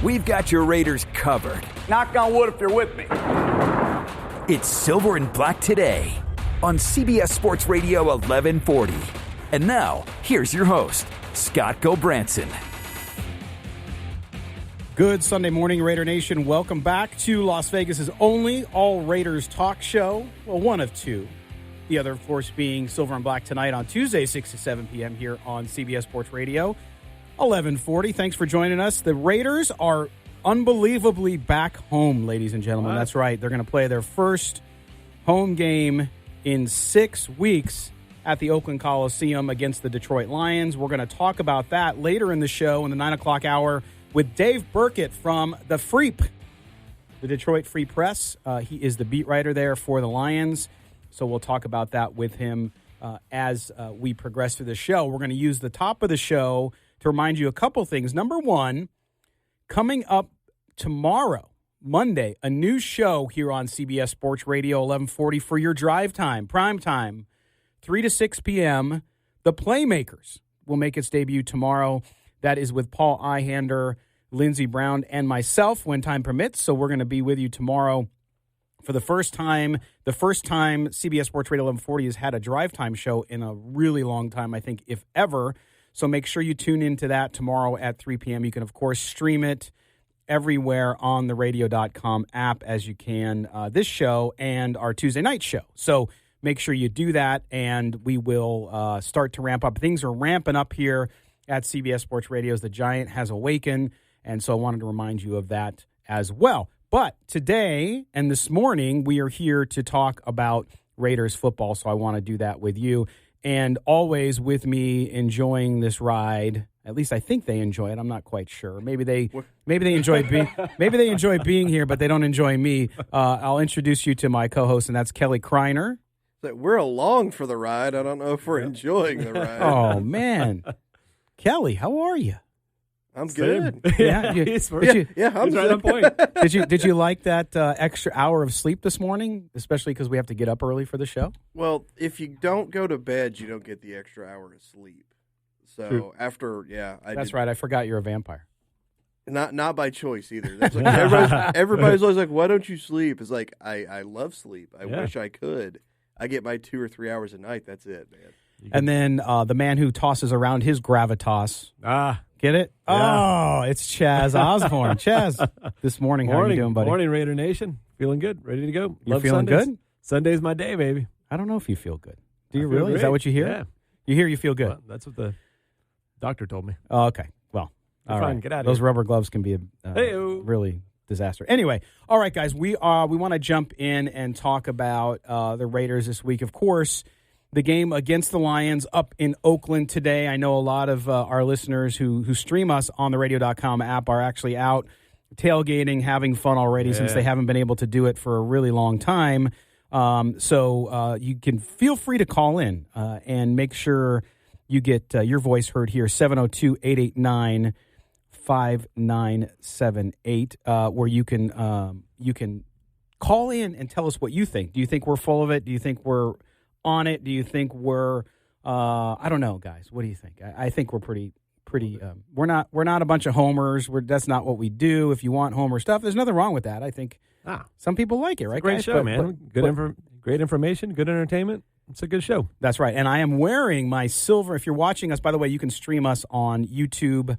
we've got your Raiders covered. Knock on wood if you're with me. It's Silver and Black Today on CBS Sports Radio 1140. And now, here's your host, Scott Gobranson. Good Sunday morning, Raider Nation. Welcome back to Las Vegas's only all Raiders talk show. Well, one of two. The other, of course, being Silver and Black tonight on Tuesday, 6 to 7 p.m. here on CBS Sports Radio 1140. Thanks for joining us. The Raiders are unbelievably back home, ladies and gentlemen. That's right. They're going to play their first home game in 6 weeks at the Oakland Coliseum against the Detroit Lions. We're going to talk about that later in the show in the 9 o'clock hour with Dave Birkett from the Freep, the Detroit Free Press. He is the beat writer there for the Lions, so we'll talk about that with him as we progress through the show. We're going to use the top of the show to remind you a couple things. Number one, coming up tomorrow, Monday, a new show here on CBS Sports Radio 1140 for your drive time, prime time, 3 to 6 p.m. The Playmakers will make its debut tomorrow. That is with Paul Ihander, Lindsey Brown, and myself when time permits. So we're going to be with you tomorrow for the first time. The first time CBS Sports Radio 1140 has had a drive time show in a really long time, I think, if ever. So make sure you tune into that tomorrow at 3 p.m. You can, of course, stream it everywhere on the radio.com app as you can this show and our Tuesday night show. So make sure you do that, and we will start to ramp up. Things are ramping up here at CBS Sports Radio as the Giant has awakened, and so I wanted to remind you of that as well. But today and this morning, we are here to talk about Raiders football, so I want to do that with you. And always with me enjoying this ride, at least I think they enjoy it. I'm not quite sure. Maybe they enjoy being here, but they don't enjoy me. I'll introduce you to my co-host, and that's Kelly Kreiner. We're along for the ride. I don't know if we're enjoying the ride. Oh, man. Kelly, how are you? I'm good. Yeah, I'm he's right on point. Did you like that extra hour of sleep this morning, especially because we have to get up early for the show? Well, if you don't go to bed, you don't get the extra hour of sleep. So True. That's right. I forgot you're a vampire. Not by choice either. That's like everybody's always like, "Why don't you sleep?" It's like I love sleep. I wish I could. I get my 2 or 3 hours a night. That's it, man. And then the man who tosses around his gravitas. Get it? Yeah. Oh, it's Chaz Osborne. Chaz, this morning, how are you doing, buddy? Morning, Raider Nation. Feeling good. Ready to go. You feeling Sundays. good? Sunday's my day, baby. I don't know if you feel good. Do you really? Is that what you hear? Yeah. You hear you feel good? Well, that's what the doctor told me. Oh, okay. Well, all right. Get out of Those here. rubber gloves can be a really disaster. Anyway, all right, guys, we want to jump in and talk about the Raiders this week. Of course, the game against the Lions up in Oakland today. I know a lot of our listeners who stream us on the radio.com app are actually out tailgating, having fun already since they haven't been able to do it for a really long time. So you can feel free to call in and make sure you get your voice heard here, 702-889-5978, where you can call in and tell us what you think. Do you think we're full of it? Do you think we're on it? Do you think we're I don't know, guys. What do you think? I think we're pretty we're not a bunch of homers. That's not what we do. If you want homer stuff, there's nothing wrong with that. I think some people like it, right? Great guys? show, man. Great information, good entertainment. It's a good show. That's right. And I am wearing my silver. If you're watching us, by the way, you can stream us on YouTube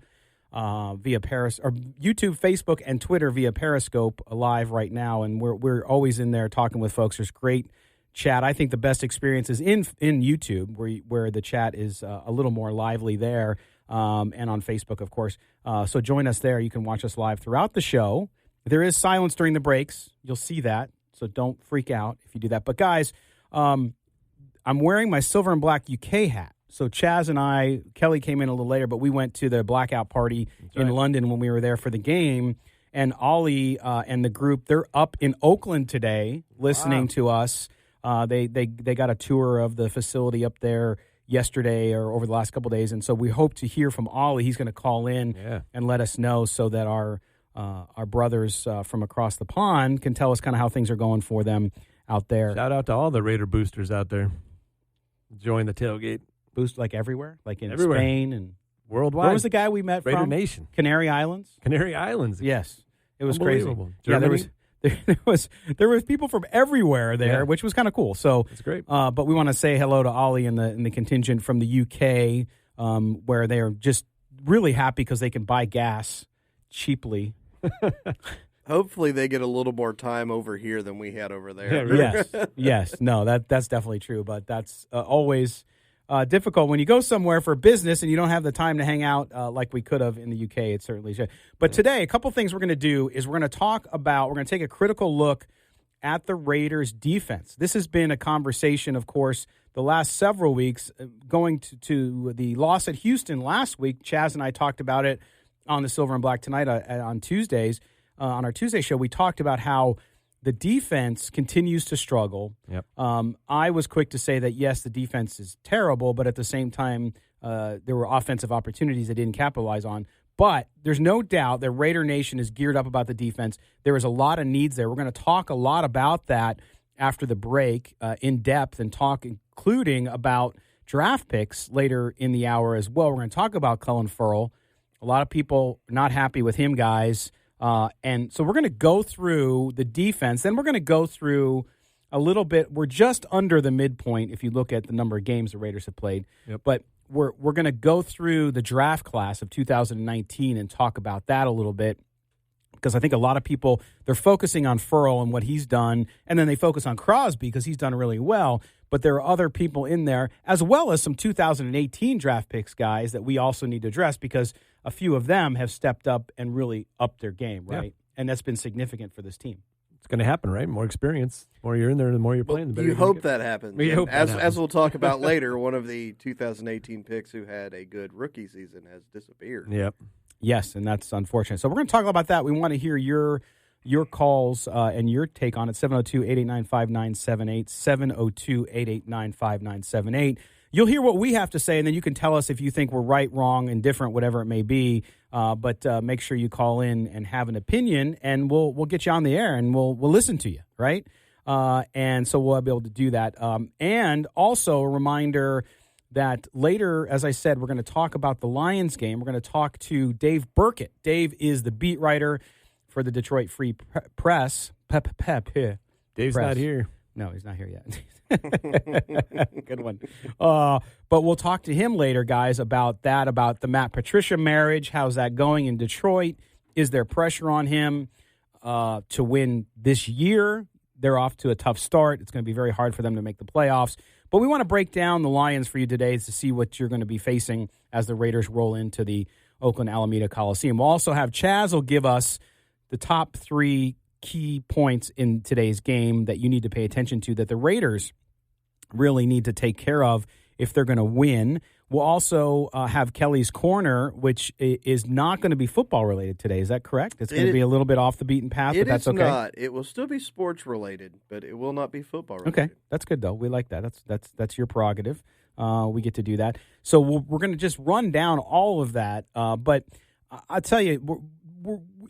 via YouTube, Facebook, and Twitter via Periscope live right now. And we're always in there talking with folks. There's great chat. I think the best experience is in YouTube, where the chat is a little more lively there, and on Facebook, of course. So join us there. You can watch us live throughout the show. There is silence during the breaks. You'll see that, so don't freak out if you do that. But guys, I'm wearing my silver and black UK hat. So Chaz and Kelly came in a little later, but we went to the blackout party in London when we were there for the game. And Ollie and the group, they're up in Oakland today listening to us. They got a tour of the facility up there yesterday or over the last couple of days, and so we hope to hear from Ollie. He's going to call in and let us know so that our brothers from across the pond can tell us kind of how things are going for them out there. Shout out to all the Raider boosters out there. Join the tailgate. Boost like everywhere, like in everywhere. Spain and Worldwide. Where was the guy we met Raider from? Nation. Canary Islands? Canary Islands. Yes. It was crazy. Unbelievable. Yeah, Germany? there was people from everywhere there, Yeah. which was kind of cool. So That's great. But we want to say hello to Ollie and the contingent from the UK, where they are just really happy because they can buy gas cheaply. Hopefully they get a little more time over here than we had over there. Yeah, Yes. No, that's definitely true. But that's always difficult when you go somewhere for business and you don't have the time to hang out like we could have in the UK. It certainly should. But today, a couple things we're going to do is we're going to take a critical look at the Raiders' defense. This has been a conversation, of course, the last several weeks, going to the loss at Houston last week. Chaz and I talked about it on the Silver and Black Tonight on Tuesdays. On our Tuesday show, we talked about how the defense continues to struggle. Yep. I was quick to say that, yes, the defense is terrible, but at the same time, there were offensive opportunities they didn't capitalize on. But there's no doubt that Raider Nation is geared up about the defense. There is a lot of needs there. We're going to talk a lot about that after the break in depth and talk including about draft picks later in the hour as well. We're going to talk about Clelin Ferrell. A lot of people not happy with him, guys. And so we're going to go through the defense. Then we're going to go through a little bit. We're just under the midpoint if you look at the number of games the Raiders have played. Yep. But we're going to go through the draft class of 2019 and talk about that a little bit, because I think a lot of people, they're focusing on Ferrell and what he's done, and then they focus on Crosby because he's done really well. But there are other people in there, as well as some 2018 draft picks guys that we also need to address, because a few of them have stepped up and really upped their game, right? Yeah. And that's been significant for this team. It's going to happen, right? More experience. The more you're in there, the more you're playing, the better you hope that happens. As we'll talk about later, one of the 2018 picks who had a good rookie season has disappeared. Yep. Yes, and that's unfortunate. So we're going to talk about that. We want to hear your calls and your take on it. 702-889-5978, 702-889-5978. You'll hear what we have to say, and then you can tell us if you think we're right, wrong, indifferent, whatever it may be. But make sure you call in and have an opinion, and we'll get you on the air, and we'll listen to you, right? And so we'll be able to do that. And also a reminder that later, as I said, we're going to talk about the Lions game. We're going to talk to Dave Birkett. Dave is the beat writer for the Detroit Free Press. Dave's not here. No, he's not here yet. Good one. But we'll talk to him later, guys, about that, about the Matt Patricia marriage. How's that going in Detroit? Is there pressure on him to win this year? They're off to a tough start. It's going to be very hard for them to make the playoffs. But we want to break down the Lions for you today to see what you're going to be facing as the Raiders roll into the Oakland Alameda Coliseum. We'll also have Chaz will give us the top 3 key points in today's game that you need to pay attention to, that the Raiders really need to take care of if they're going to win. We'll also have Kelly's Corner, which is not going to be football related today. Is that correct? It's going to be a little bit off the beaten path, but that's okay. It is not. It will still be sports related, but it will not be football related. Okay, that's good though. We like that. That's your prerogative. We get to do that. So we're going to just run down all of that. But I'll tell you,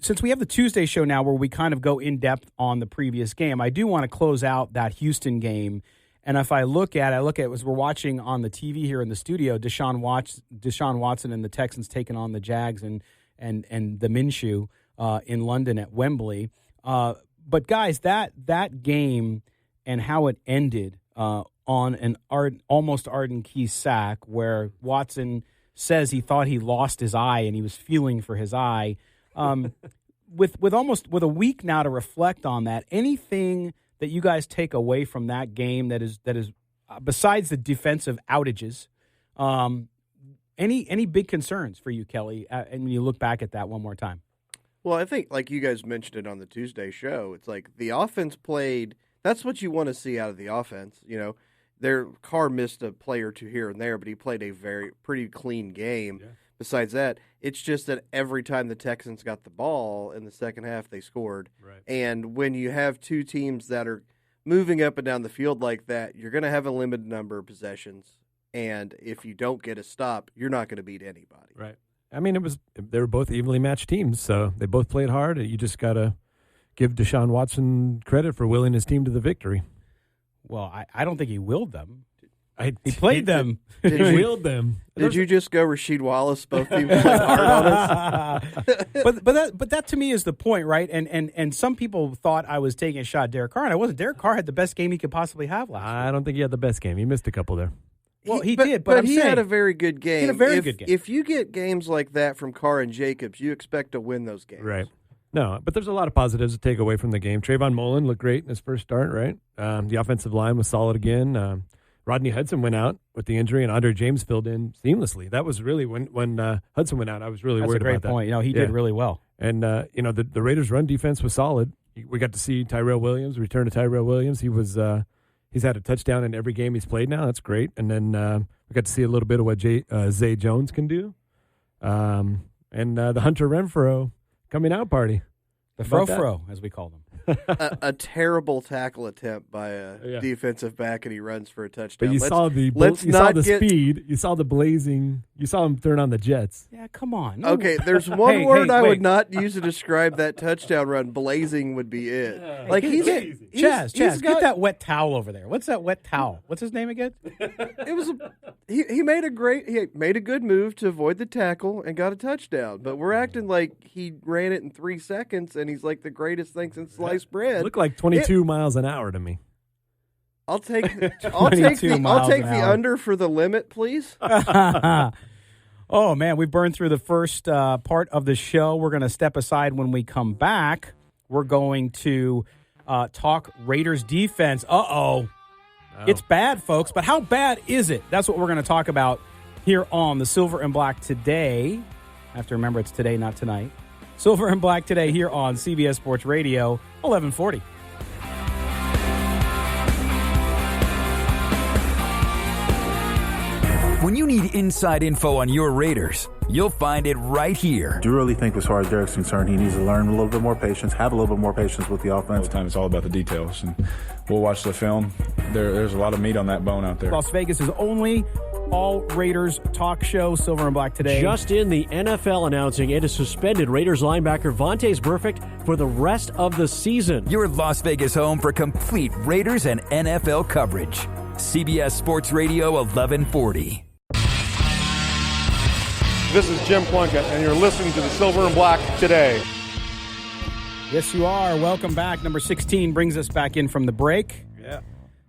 since we have the Tuesday show now where we kind of go in depth on the previous game, I do want to close out that Houston game. And if I look at it as we're watching on the TV here in the studio, Deshaun Watson and the Texans taking on the Jags and the Minshew in London at Wembley. But guys, that game and how it ended on an almost Arden Key sack where Watson says he thought he lost his eye and he was feeling for his eye. With a week now to reflect on that, anything that you guys take away from that game that is besides the defensive outages, any big concerns for you, Kelly? And when you look back at that one more time. Well, I think like you guys mentioned it on the Tuesday show, it's like the offense played. That's what you want to see out of the offense. You know, their Carr missed a play or two here and there, but he played a pretty clean game. Yeah. Besides that, it's just that every time the Texans got the ball in the second half, they scored. Right. And when you have two teams that are moving up and down the field like that, you're going to have a limited number of possessions. And if you don't get a stop, you're not going to beat anybody. Right. I mean, they were both evenly matched teams, so they both played hard. You just got to give Deshaun Watson credit for willing his team to the victory. Well, I don't think he willed them. He played them. He wheeled them. Did you just go Rasheed Wallace? Both teams played hard on us. but that to me is the point, right? And some people thought I was taking a shot at Derek Carr, and I wasn't. Derek Carr had the best game he could possibly have last week. I don't think he had the best game. He missed a couple there. Well, he did, but he had a very good game. He had a very good game. If you get games like that from Carr and Jacobs, you expect to win those games. Right. No, but there's a lot of positives to take away from the game. Trayvon Mullen looked great in his first start, right? The offensive line was solid again. Rodney Hudson went out with the injury, and Andre James filled in seamlessly. That was really when Hudson went out, I was really worried about that. That's a great point. You know, he did really well. And, the Raiders' run defense was solid. We got to see Tyrell Williams, return to Tyrell Williams. He's had a touchdown in every game he's played now. That's great. And then we got to see a little bit of what Zay Jones can do. And the Hunter Renfrow coming out party. The Fro, as we call them. a terrible tackle attempt by a defensive back, and he runs for a touchdown. But you saw the speed. You saw the blazing. You saw him turn on the jets. Yeah, come on. Okay, there's one word I would not use to describe that touchdown run. Blazing would be it. Yeah. Like Chaz, get that wet towel over there. What's that wet towel? What's his name again? It was he made a good move to avoid the tackle and got a touchdown. But we're acting like he ran it in 3 seconds and he's like the greatest thing since sliced bread. It looked like 22 miles an hour to me. I'll take the under for the limit, please. Oh, man, we burned through the first part of the show. We're going to step aside when we come back. We're going to talk Raiders defense. It's bad, folks, but how bad is it? That's what we're going to talk about here on the Silver and Black today. I have to remember it's today, not tonight. Silver and Black today here on CBS Sports Radio, 1140. When you need inside info on your Raiders, you'll find it right here. I do really think as far as Derek's concerned, he needs to learn a little bit more patience, have a little bit more patience with the offense. All the time it's all about the details, and we'll watch the film. There's a lot of meat on that bone out there. Las Vegas is only all Raiders talk show, Silver and Black today. Just in, the NFL announcing it has suspended Raiders linebacker Vontaze Burfict for the rest of the season. Your Las Vegas home for complete Raiders and NFL coverage. CBS Sports Radio 1140. This is Jim Plunkett, and you're listening to the Silver and Black today. Yes, you are. Welcome back. Number 16 brings us back in from the break. Yeah.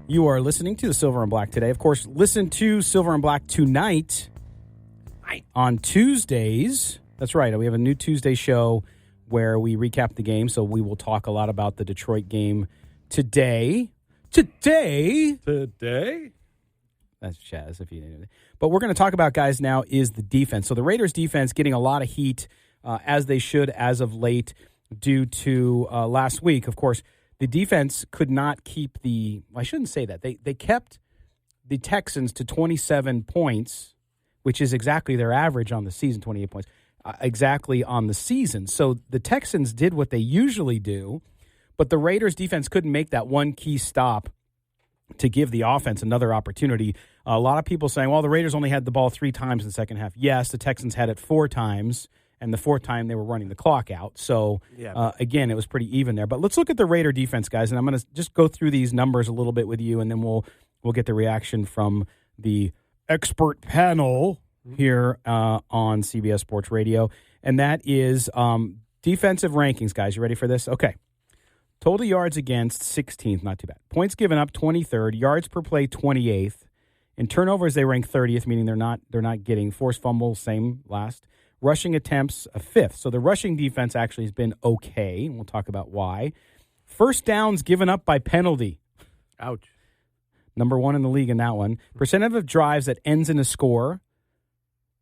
You are listening to the Silver and Black today. Of course, listen to Silver and Black tonight on Tuesdays. That's right. We have a new Tuesday show where we recap the game, so we will talk a lot about the Detroit game today. Today? That's Chaz, if you didn't know. But we're going to talk about, guys, now is the defense. So the Raiders' defense getting a lot of heat, as they should as of late, due to last week. Of course, the defense could not keep I shouldn't say that. They kept the Texans to 27 points, which is exactly their average on the season, 28 points, exactly on the season. So the Texans did what they usually do, but the Raiders' defense couldn't make that one key stop to give the offense another opportunity. A lot of people saying, well, the Raiders only had the ball 3 times in the second half. Yes, the Texans had it 4 times, and the 4th time they were running the clock out. So, again, it was pretty even there. But let's look at the Raider defense, guys, and I'm going to just go through these numbers a little bit with you, and then we'll get the reaction from the expert panel here on CBS Sports Radio. And that is defensive rankings, guys. You ready for this? Okay. Total yards against, 16th, not too bad. Points given up, 23rd. Yards per play, 28th. In turnovers, they rank 30th, meaning they're not getting forced fumbles, same last. Rushing attempts, a 5th. So the rushing defense actually has been okay. We'll talk about why. First downs given up by penalty. Ouch. Number 1 in the league in that one. Percentage of drives that ends in a score,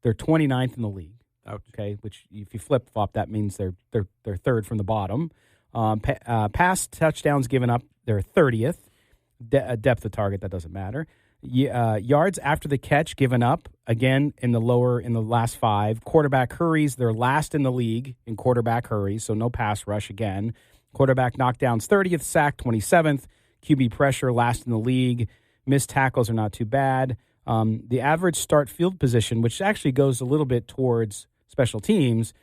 they're 29th in the league. Ouch. Okay, which if you flip-flop, that means they're 3rd from the bottom. Pass touchdowns given up, they're 30th. Depth of target, that doesn't matter. Yards after the catch given up, again, in the last 5. Quarterback hurries, they're last in the league in quarterback hurries, so no pass rush again. Quarterback knockdowns, 30th. Sack, 27th. QB pressure, last in the league. Missed tackles are not too bad. The average start field position, which actually goes a little bit towards special teams,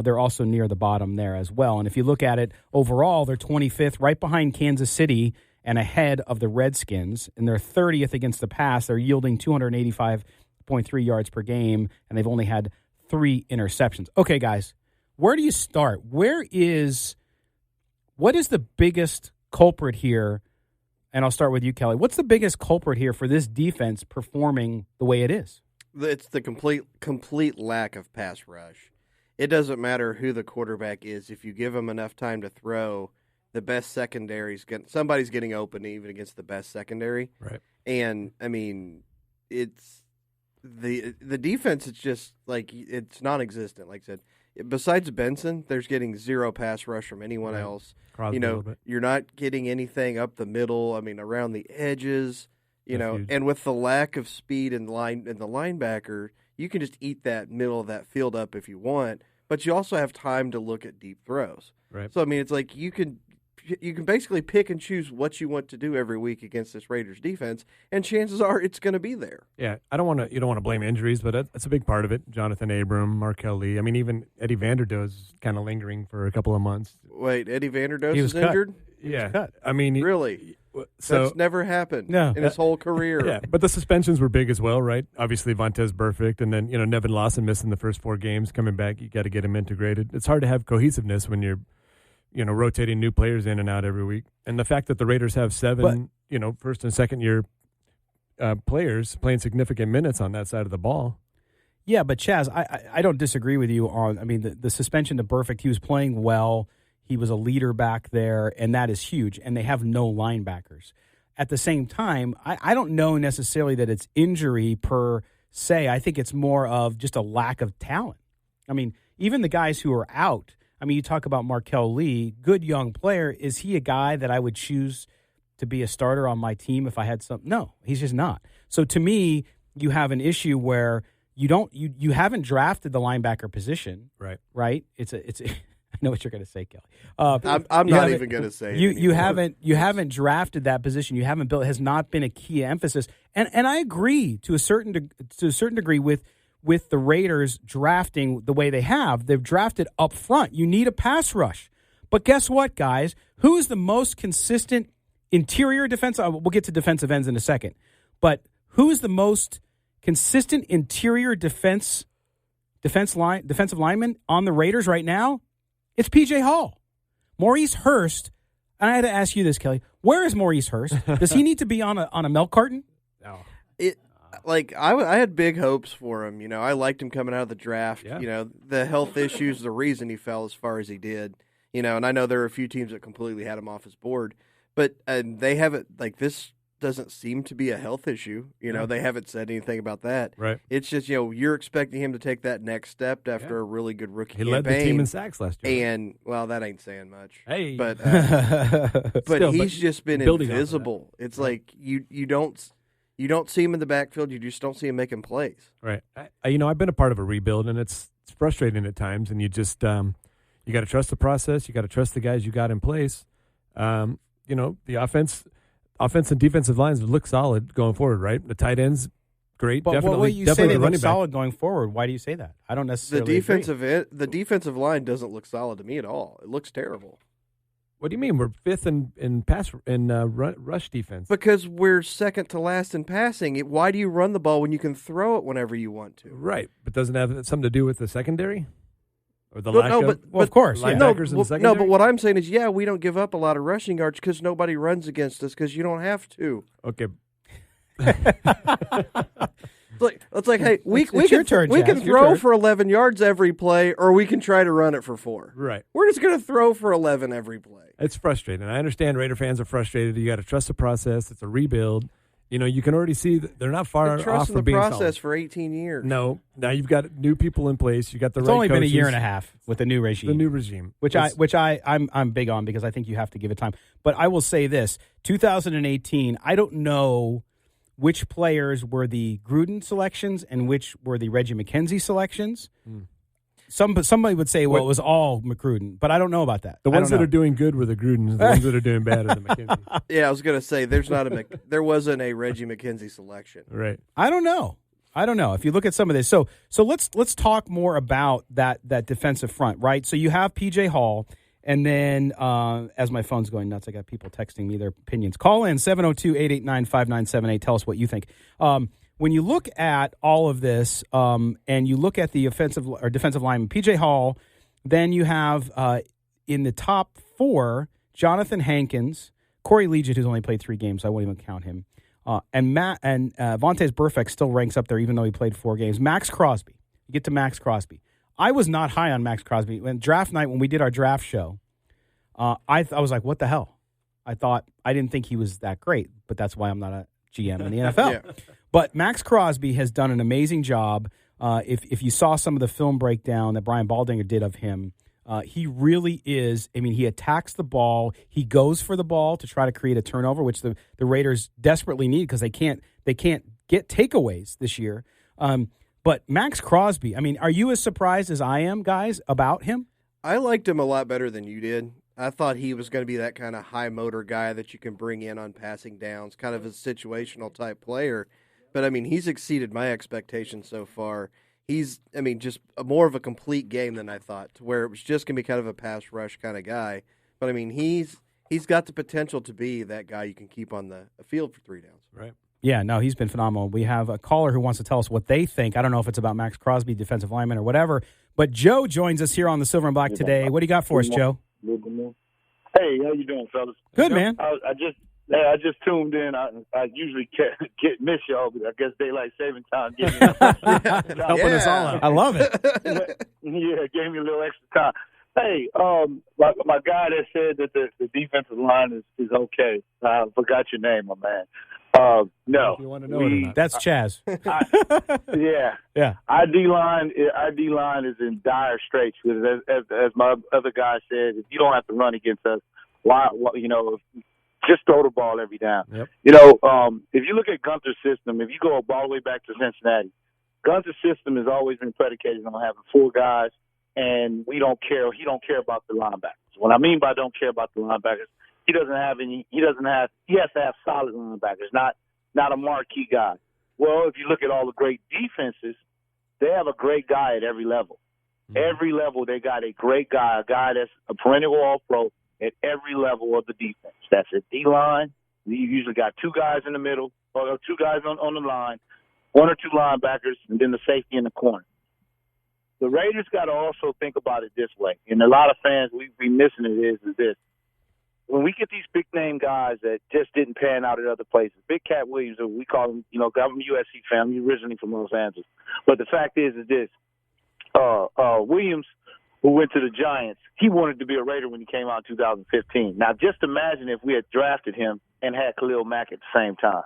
they're also near the bottom there as well. And if you look at it overall, they're 25th, right behind Kansas City and ahead of the Redskins. And they're 30th against the pass. They're yielding 285.3 yards per game, and they've only had 3 interceptions. Okay, guys, where do you start? What is the biggest culprit here? And I'll start with you, Kelly. What's the biggest culprit here for this defense performing the way it is? It's the complete lack of pass rush. It doesn't matter who the quarterback is. If you give them enough time to throw, the best secondaries somebody's getting open even against the best secondary. Right. And I mean, it's the defense. It's just like it's non-existent. Like I said, besides Benson, there's getting 0 pass rush from anyone else. Crosby You're not getting anything up the middle. I mean, around the edges. Huge. And with the lack of speed and the linebacker, you can just eat that middle of that field up if you want. But you also have time to look at deep throws. Right. So I mean, it's like you can basically pick and choose what you want to do every week against this Raiders defense, and chances are it's going to be there. Yeah, you don't want to blame injuries, but that's a big part of it. Jonathan Abram, Markel Lee. I mean, even Eddie Vanderdoes is kind of lingering for a couple of months. Wait, Eddie Vanderdoes He was is cut. injured? Yeah, cut. I mean, Really? so That's never happened No. in his whole career. yeah, but the suspensions were big as well, right? Obviously, Vontez Burfict, and then Nevin Lawson missing the first 4 games, coming back. You got to get him integrated. It's hard to have cohesiveness when you're rotating new players in and out every week. And the fact that the Raiders have 7, first and second year players playing significant minutes on that side of the ball. Yeah, but Chaz, I don't disagree with you on. I mean, the suspension to Burfict, he was playing well. He was a leader back there, and that is huge. And they have no linebackers. At the same time, I don't know necessarily that it's injury per se. I think it's more of just a lack of talent. I mean, even the guys who are out. I mean, you talk about Markel Lee, good young player. Is he a guy that I would choose to be a starter on my team if I had some? No, he's just not. So to me, you have an issue where you haven't drafted the linebacker position, right? It's I know what you're going to say, Kelly. I'm not even going to say it you haven't drafted that position. You haven't built. It has not been a key emphasis. And I agree to a certain degree with the Raiders drafting the way they have. They've drafted up front. You need a pass rush. But guess what, guys? Who is the most consistent interior defense? We'll get to defensive ends in a second. But who is the most consistent interior defensive lineman on the Raiders right now? It's P.J. Hall. Maurice Hurst, and I had to ask you this, Kelly. Where is Maurice Hurst? Does he need to be on a milk carton? No. I had big hopes for him. I liked him coming out of the draft. Yeah. The health issues, the reason he fell as far as he did. And I know there are a few teams that completely had him off his board, but they haven't. This doesn't seem to be a health issue. They haven't said anything about that. Right. It's just you're expecting him to take that next step after a really good rookie He campaign. led the team in sacks last year. And that ain't saying much. Hey, but Still, he's just been invisible. It's like you don't see him in the backfield. You just don't see him making plays. Right. I've been a part of a rebuild, and it's frustrating at times. And you just you got to trust the process. You got to trust the guys you got in place. The offense and defensive lines look solid going forward, right? The tight ends, great. But definitely, you definitely say they running look back. solid going forward. Why do you say that? I don't necessarily agree. The defensive line doesn't look solid to me at all. It looks terrible. What do you mean? We're 5th in rush defense. Because we're second to last in passing. Why do you run the ball when you can throw it whenever you want to? Right, but doesn't that have something to do with the secondary? Or the But lack no, of? Well, of course. Yeah. Linebackers in the secondary? No, but what I'm saying is, we don't give up a lot of rushing yards because nobody runs against us because you don't have to. Okay. It's like, hey, we It's your turn, we Chaz. can Your throw turn. for 11 yards every play, or we can try to run it for 4. Right. We're just going to throw for 11 every play. It's frustrating. I understand Raider fans are frustrated. You got to trust the process. It's a rebuild. You can already see that they're not far Been off trusting from the being process solid. for 18 years. No. Now you've got new people in place. You got the It's right only been a coaches. year and a half with the new regime. The new regime. Which I'm big on because I think you have to give it time. But I will say this, 2018, I don't know which players were the Gruden selections and which were the Reggie McKenzie selections. Somebody would say, well, it was all McGruden, but I don't know about that. The ones that are doing good were the Grudens. The ones that are doing bad are the McKenzie. Yeah, I was going to say there wasn't a Reggie McKenzie selection. Right. I don't know. If you look at some of this, so let's talk more about that defensive front, right? So you have P.J. Hall, And then, as my phone's going nuts, I got people texting me their opinions. Call in 702-889-5978. Tell us what you think. When you look at all of this, and you look at the offensive or defensive lineman, P.J. Hall, then you have in the top 4, Jonathan Hankins, Corey Legit, who's only played 3 games, so I won't even count him, and Vontaze Burfict still ranks up there, even though he played 4 games. Max Crosby. You get to Max Crosby. I was not high on Max Crosby. When draft night, when we did our draft show, I was like, what the hell? I didn't think he was that great, but that's why I'm not a GM in the NFL. Yeah. But Max Crosby has done an amazing job. If you saw some of the film breakdown that Brian Baldinger did of him, he really is. I mean, he attacks the ball. He goes for the ball to try to create a turnover, which the Raiders desperately need because they can't get takeaways this year. But Max Crosby, I mean, are you as surprised as I am, guys, about him? I liked him a lot better than you did. I thought he was going to be that kind of high motor guy that you can bring in on passing downs, kind of a situational type player. But, I mean, he's exceeded my expectations so far. He's, I mean, just more of a complete game than I thought, to where it was just going to be kind of a pass rush kind of guy. But, I mean, he's got the potential to be that guy you can keep on the field for 3 downs. Right. Yeah, no, he's been phenomenal. We have a caller who wants to tell us what they think. I don't know if it's about Max Crosby, defensive lineman, or whatever. But Joe joins us here on the Silver and Black today. What do you got for us, Joe? Hey, how you doing, fellas? Good, man. I just tuned in. I usually miss y'all, but I guess daylight saving time gave me helping us all out. I love it. Yeah, gave me a little extra time. Hey, my guy that said that the defensive line is okay. I forgot your name, my man. No, you want to know it or not. That's Chaz. Yeah. Our D line is in dire straits because, as my other guy said, if you don't have to run against us, why just throw the ball every down. Yep. If you look at Gunther's system, if you go all the way back to Cincinnati, Gunther's system has always been predicated on having 4 guys, and we don't care. He don't care about the linebackers. What I mean by don't care about the linebackers, he has to have solid linebackers, not a marquee guy. Well, if you look at all the great defenses, they have a great guy at every level. Mm-hmm. Every level they got a great guy, a guy that's a perennial all-pro at every level of the defense. That's at D-line. You usually got 2 guys in the middle, or 2 guys on the line, 1 or 2 linebackers, and then the safety in the corner. The Raiders got to also think about it this way, and a lot of fans, we be missing it is this. When we get these big-name guys that just didn't pan out at other places, Big Cat Williams, we call him, I'm a USC fan, he's originally from Los Angeles. But the fact is this, Williams, who went to the Giants, he wanted to be a Raider when he came out in 2015. Now, just imagine if we had drafted him and had Khalil Mack at the same time.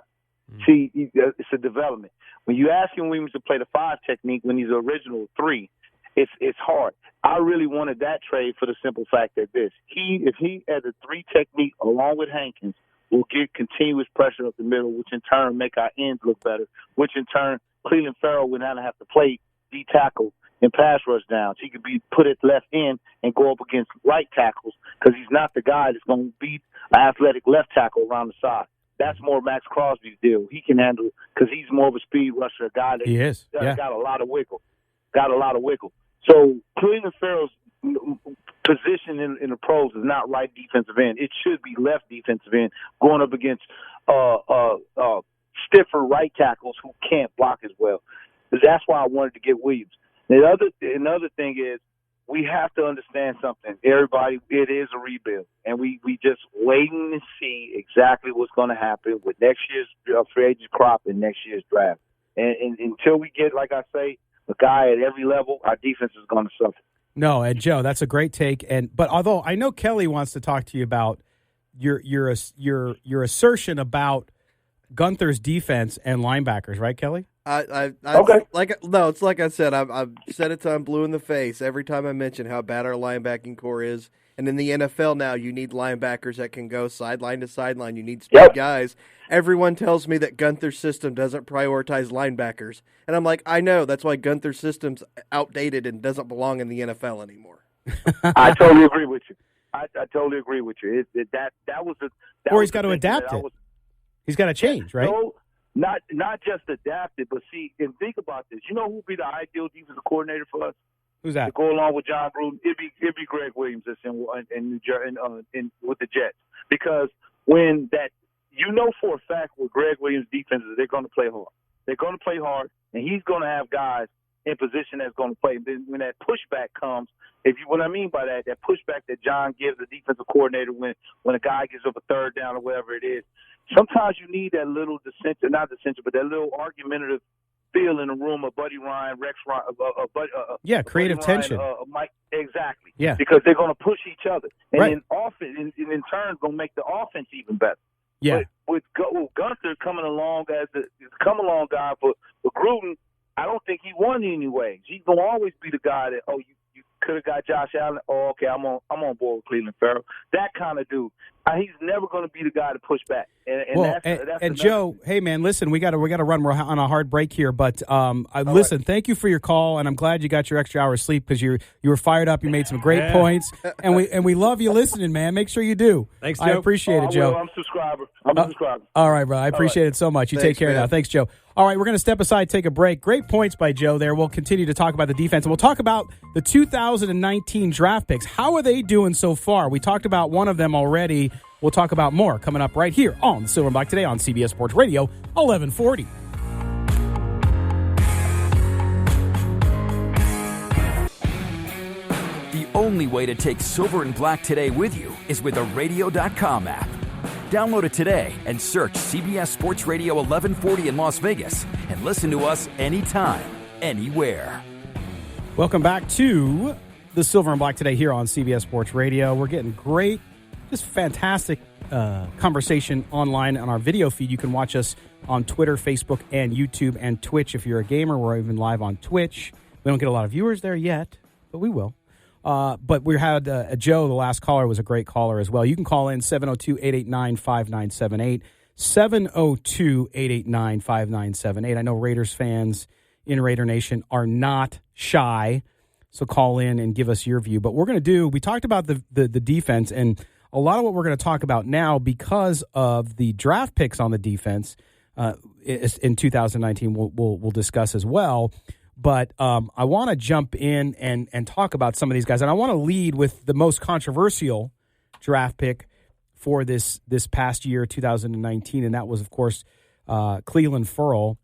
Mm-hmm. See, it's a development. When you ask him Williams to play the 5 technique when he's the original 3, it's hard. I really wanted that trade for the simple fact that if he had the 3 technique along with Hankins, will get continuous pressure up the middle, which in turn make our ends look better, which in turn Clelin Ferrell would not have to play D tackle and pass rush downs. He could be put at left end and go up against right tackles because he's not the guy that's going to beat an athletic left tackle around the side. That's more Max Crosby's deal. He can handle it because he's more of a speed rusher, a guy that he is. Got a lot of wiggle. So Clelin Ferrell's position in the pros is not right defensive end. It should be left defensive end going up against stiffer right tackles who can't block as well. That's why I wanted to get Williams. Another thing is we have to understand something. Everybody, it is a rebuild, and we just waiting to see exactly what's going to happen with next year's free agent crop and next year's draft. And until we get, like I say, a guy at every level, our defense is going to suffer. No, and Joe, that's a great take. But although I know Kelly wants to talk to you about your assertion about Gunther's defense and linebackers, right, Kelly? Okay. It's like I said. I've said it till I'm blue in the face every time I mention how bad our linebacking core is. And in the NFL now, you need linebackers that can go sideline to sideline. You need speed guys. Everyone tells me that Gunther's system doesn't prioritize linebackers. And I'm like, I know. That's why Gunther's system's outdated and doesn't belong in the NFL anymore. I totally agree with you. I totally agree with you. Or he's got to adapt it. He's got to change, right? No, not just adapt it, but see, and think about this. You know who would be the ideal defensive coordinator for us? Who's that? To go along with John Gruden, it'd be Greg Williams that's in New Jersey with the Jets, because when that for a fact with Greg Williams' defense is they're going to play hard. They're going to play hard, and he's going to have guys in position that's going to play. Then when that pushback comes, what I mean by that pushback that John gives the defensive coordinator when a guy gives up a third down or whatever it is, sometimes you need that little but that little argumentative feel in the room of Buddy Ryan, Rex Ryan, creative Buddy tension. Ryan, Mike, exactly. Yeah, because they're going to push each other, and right. in turn, going to make the offense even better. Yeah, With Gunther coming along as the come-along guy for Gruden, I don't think he won anyways. He's going to always be the guy that, you could have got Josh Allen. Oh, okay, I'm on board with Clelin Ferrell. That kind of dude. He's never going to be the guy to push back. And Joe, hey man, listen, we got to run. We're on a hard break here, but listen, right. Thank you for your call, and I'm glad you got your extra hour of sleep because you were fired up. You made some great points, and we love you listening, man. Make sure you do. Thanks, Joe. I appreciate it, Joe. I'm a subscriber. All right, bro. I appreciate it so much. You take care now. Thanks, Joe. All right, we're going to step aside, take a break. Great points by Joe there. We'll continue to talk about the defense, and we'll talk about the 2019 draft picks. How are they doing so far? We talked about one of them already. We'll talk about more coming up right here on the Silver and Black today on CBS Sports Radio 1140. The only way to take Silver and Black today with you is with a radio.com app. Download it today and search CBS Sports Radio 1140 in Las Vegas and listen to us anytime, anywhere. Welcome back to the Silver and Black today here on CBS Sports Radio. We're getting great, just fantastic conversation online on our video feed. You can watch us on Twitter, Facebook, and YouTube, and Twitch. If you're a gamer, we're even live on Twitch. We don't get a lot of viewers there yet, but we will. But we had Joe, the last caller, was a great caller as well. You can call in 702-889-5978, 702-889-5978. I know Raiders fans in Raider Nation are not shy, so call in and give us your view. But we talked about the defense, and a lot of what we're going to talk about now, because of the draft picks on the defense in 2019, we'll discuss as well. But I want to jump in and talk about some of these guys. And I want to lead with the most controversial draft pick for this past year, 2019, and that was, of course, Clelin Ferrell.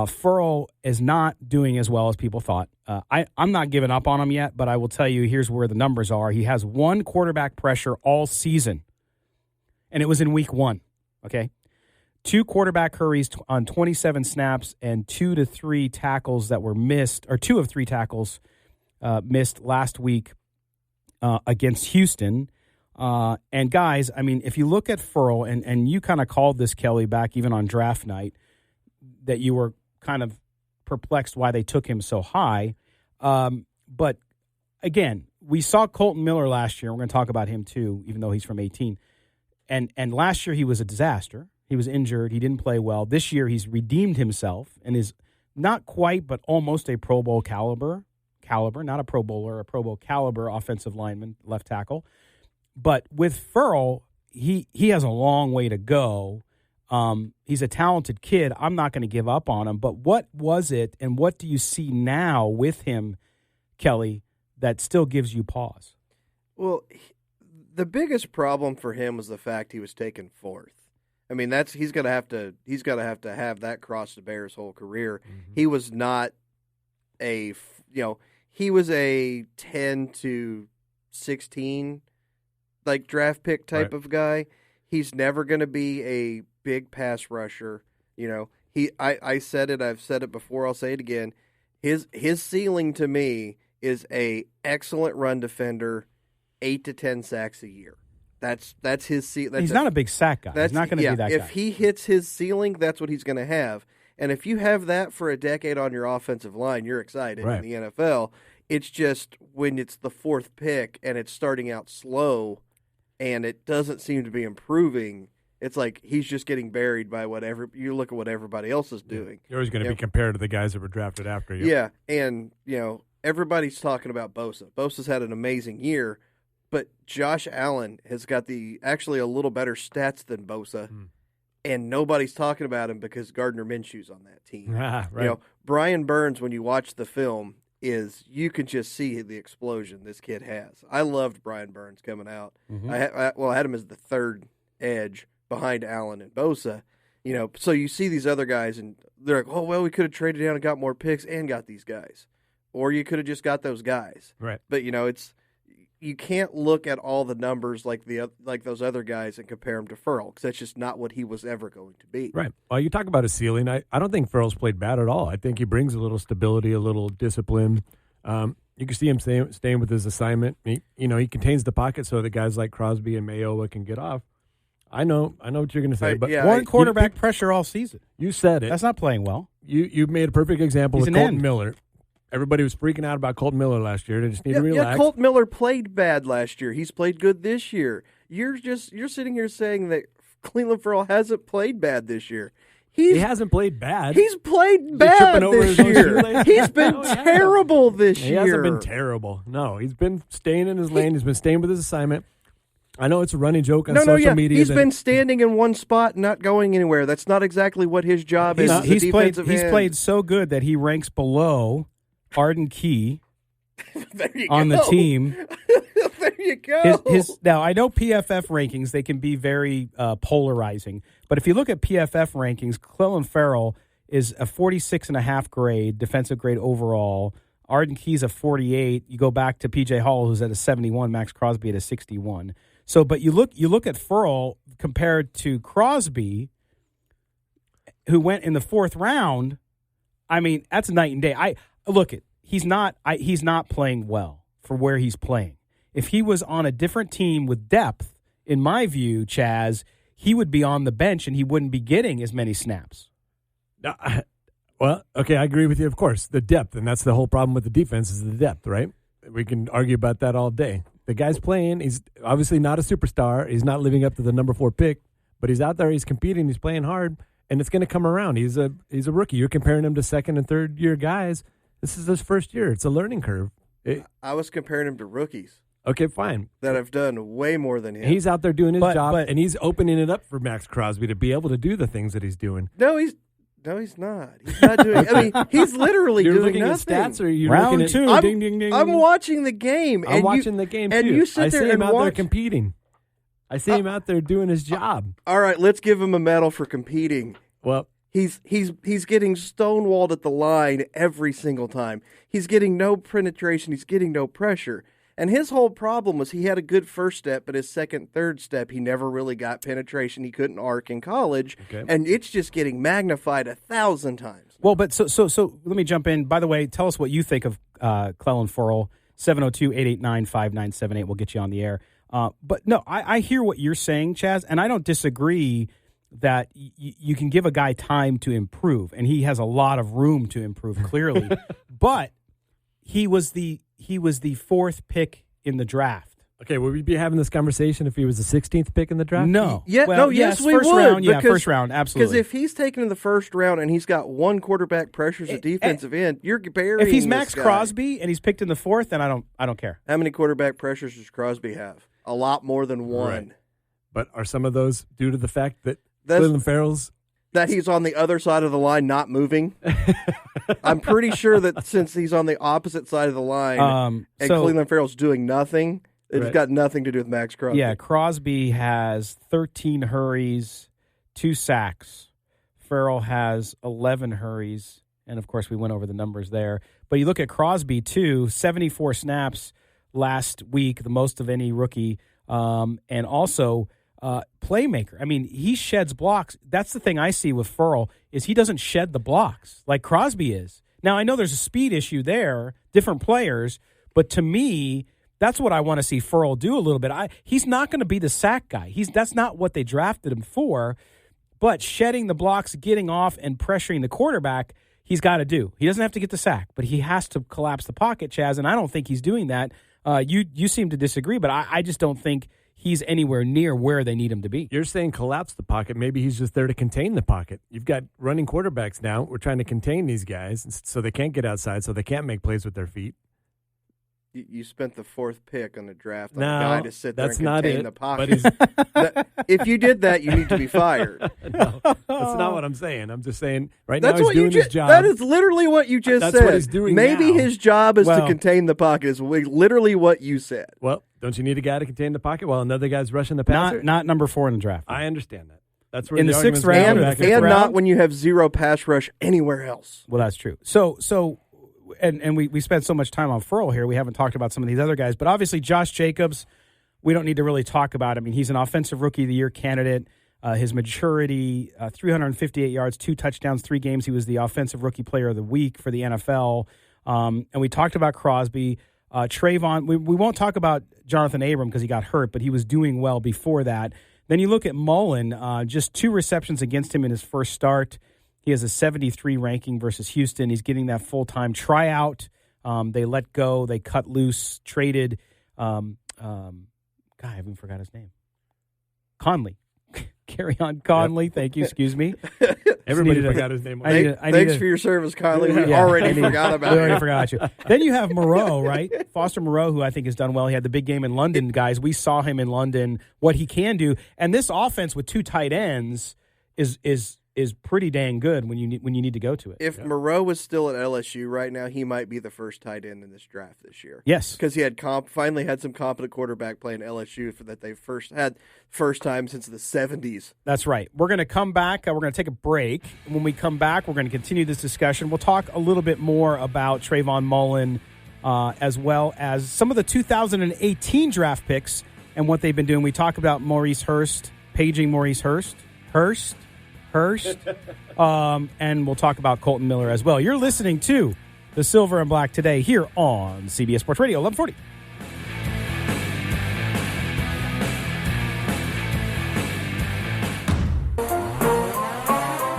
Ferrell is not doing as well as people thought. I'm not giving up on him yet, but I will tell you, here's where the numbers are. He has one quarterback pressure all season, and it was in week 1, okay? 2 quarterback hurries on 27 snaps and 2 to 3 tackles that were missed, or 2 of 3 tackles missed last week against Houston. And guys, I mean, if you look at Ferrell, and you kind of called this, Kelly, back even on draft night, that you were kind of perplexed why they took him so high. But again, we saw Colton Miller last year. We're going to talk about him too, even though he's from 18. And last year he was a disaster. He was injured. He didn't play well. This year he's redeemed himself and is not quite, but almost a Pro Bowl caliber, not a Pro Bowler, a Pro Bowl caliber offensive lineman, left tackle. But with Ferrell, he has a long way to go. He's a talented kid. I'm not going to give up on him. But what was it, and what do you see now with him, Kelly, that still gives you pause? Well, the biggest problem for him was the fact he was taken 4th. I mean, he's going to have to have that cross to bear his whole career. Mm-hmm. He was not he was a 10 to 16 like draft pick type of guy. He's never going to be a big pass rusher. I said it, I've said it before, I'll say it again. His ceiling to me is a excellent run defender, 8 to 10 sacks a year. That's his ceiling. He's not a big sack guy. He's not going to be that guy. If he hits his ceiling, that's what he's going to have. And if you have that for a decade on your offensive line, you're excited in the NFL. It's just when it's the 4th pick and it's starting out slow and it doesn't seem to be improving, it's like he's just getting buried by whatever. You look at what everybody else is doing. You're always going to be compared to the guys that were drafted after you. Yeah, and everybody's talking about Bosa. Bosa's had an amazing year. But Josh Allen has got actually a little better stats than Bosa, and nobody's talking about him because Gardner Minshew's on that team. Right. Brian Burns, when you watch the film, is you can just see the explosion this kid has. I loved Brian Burns coming out. Mm-hmm. I had him as the third edge behind Allen and Bosa. So you see these other guys, and they're like, oh, well, we could have traded down and got more picks and got these guys. Or you could have just got those guys. Right. But, you can't look at all the numbers like those other guys and compare them to Ferrell, because that's just not what he was ever going to be. Right. Well, you talk about a ceiling. I don't think Ferrell's played bad at all. I think he brings a little stability, a little discipline. You can see him staying with his assignment. He contains the pocket so that guys like Crosby and Mayowa can get off. I know what you're going to say, but one quarterback pressure all season. You said it. That's not playing well. You made a perfect example He's with Colton Miller. Everybody was freaking out about Colton Miller last year. They just need to relax. Yeah, Colton Miller played bad last year. He's played good this year. You're sitting here saying that Clelin Ferrell hasn't played bad this year. He hasn't played bad. He's played bad this year. He's been terrible this year. He hasn't been terrible. No, he's been staying in his lane. He's been staying with his assignment. I know it's a running joke on social media. He's been standing in one spot, not going anywhere. That's not exactly what his job is. He's played so good that he ranks below Arden Key on the team. There you go. Now, I know PFF rankings, they can be very polarizing. But if you look at PFF rankings, Clelin Ferrell is a 46.5 grade, defensive grade overall. Arden Key's a 48. You go back to P.J. Hall, who's at a 71. Max Crosby at a 61. So, but you look at Ferrell compared to Crosby, who went in the fourth round. I mean, that's night and day. He's not playing well for where he's playing. If he was on a different team with depth, in my view, Chaz, he would be on the bench and he wouldn't be getting as many snaps. Well, okay, I agree with you, of course. The depth, and that's the whole problem with the defense is the depth, right? We can argue about that all day. The guy's playing. He's obviously not a superstar. He's not living up to the number 4 pick, but he's out there. He's competing. He's playing hard, and it's going to come around. He's a rookie. You're comparing him to second and third year guys. This is his first year. It's a learning curve. I was comparing him to rookies. Okay, fine. That have done way more than him. He's out there doing his job, and he's opening it up for Max Crosby to be able to do the things that he's doing. No, he's not. He's not doing. I mean, he's literally you're doing looking nothing. At stats, or you're Round looking two. At, Ding, ding, ding. I'm watching the game. I'm watching the game too. And you sit I there see him and out watch. there competing. I see him out there doing his job. All right, let's give him a medal for competing. Well, he's getting stonewalled at the line every single time. He's getting no penetration. He's getting no pressure. And his whole problem was he had a good first step, but his second, third step, he never really got penetration. He couldn't arc in college, and it's just getting magnified 1,000 times. Well, but so let me jump in. By the way, tell us what you think of Clelin Ferrell. 702-889-5978 will get you on the air. But no, I hear what you're saying, Chaz, and I don't disagree that you can give a guy time to improve, and he has a lot of room to improve, clearly. But he was the 4th pick in the draft. Okay, would we be having this conversation if he was the 16th pick in the draft? No. Yes, we first would. Round, first round, absolutely. Because if he's taken in the first round and he's got one quarterback pressures a defensive end, you're burying If he's this Max guy. Crosby and he's picked in the 4th, then I don't care. How many quarterback pressures does Crosby have? A lot more than one. Right. But are some of those due to the fact that Clelin Ferrell's that he's on the other side of the line not moving? I'm pretty sure that since he's on the opposite side of the line and Clelin Ferrell's doing nothing, it's got nothing to do with Max Crosby. Yeah, Crosby has 13 hurries, 2 sacks. Ferrell has 11 hurries, and of course we went over the numbers there. But you look at Crosby too, 74 snaps last week, the most of any rookie, and also playmaker. I mean, he sheds blocks. That's the thing I see with Ferrell is he doesn't shed the blocks like Crosby is. Now, I know there's a speed issue there, different players, but to me, that's what I want to see Ferrell do a little bit. He's not going to be the sack guy. That's not what they drafted him for, but shedding the blocks, getting off, and pressuring the quarterback, he's got to do. He doesn't have to get the sack, but he has to collapse the pocket, Chaz, and I don't think he's doing that. You seem to disagree, but I just don't think he's anywhere near where they need him to be. You're saying collapse the pocket. Maybe he's just there to contain the pocket. You've got running quarterbacks now. We're trying to contain these guys so they can't get outside, so they can't make plays with their feet. You spent the 4th pick on the draft on No, a guy to sit there that's and not contain it, the but pocket. If you did that, you need to be fired. No, that's not what I'm saying. I'm just saying That's now he's what doing you his job. That is literally what you just That's said. what he's doing Maybe now. his job is to Well- contain the pocket. Is literally what you said. Well, don't you need a guy to contain the pocket while another guy's rushing the passer? Not number 4 in the draft. I understand that. That's where In the argument's 6th round going or the back 5th And round? not when you have 0 pass rush anywhere else. Well, that's true. So, and we spent so much time on Ferrell here. We haven't talked about some of these other guys, but obviously Josh Jacobs, we don't need to really talk about. I mean, he's an offensive rookie of the year candidate. His maturity, 358 yards, 2 touchdowns, 3 games. He was the offensive rookie player of the week for the NFL. And we talked about Crosby. Trayvon, we won't talk about Jonathan Abram because he got hurt, but he was doing well before that. Then you look at Mullen, just 2 receptions against him in his first start. He has a 73 ranking versus Houston. He's getting that full-time tryout. They let go. They cut loose, traded. God, I even forgot his name. Conley. Carry on, Conley. Yep. Thank you. Excuse me. Everybody forgot his name. Thanks for your service, Conley. We already forgot about you. you. We already forgot you. Then you have Moreau, right? Foster Moreau, who I think has done well. He had the big game in London, guys. We saw him in London, what he can do. And this offense with 2 tight ends is pretty dang good when you need to go to it. If Moreau was still at LSU right now, he might be the first tight end in this draft this year. Yes, because he had finally had some competent quarterback play in LSU for that they first time since the 70s. That's right. We're going to come back. We're going to take a break. When we come back, we're going to continue this discussion. We'll talk a little bit more about Trayvon Mullen, as well as some of the 2018 draft picks and what they've been doing. We talk about Maurice Hurst, paging Maurice Hurst, and we'll talk about Colton Miller as well. You're listening to the Silver and Black today here on CBS Sports Radio 1140.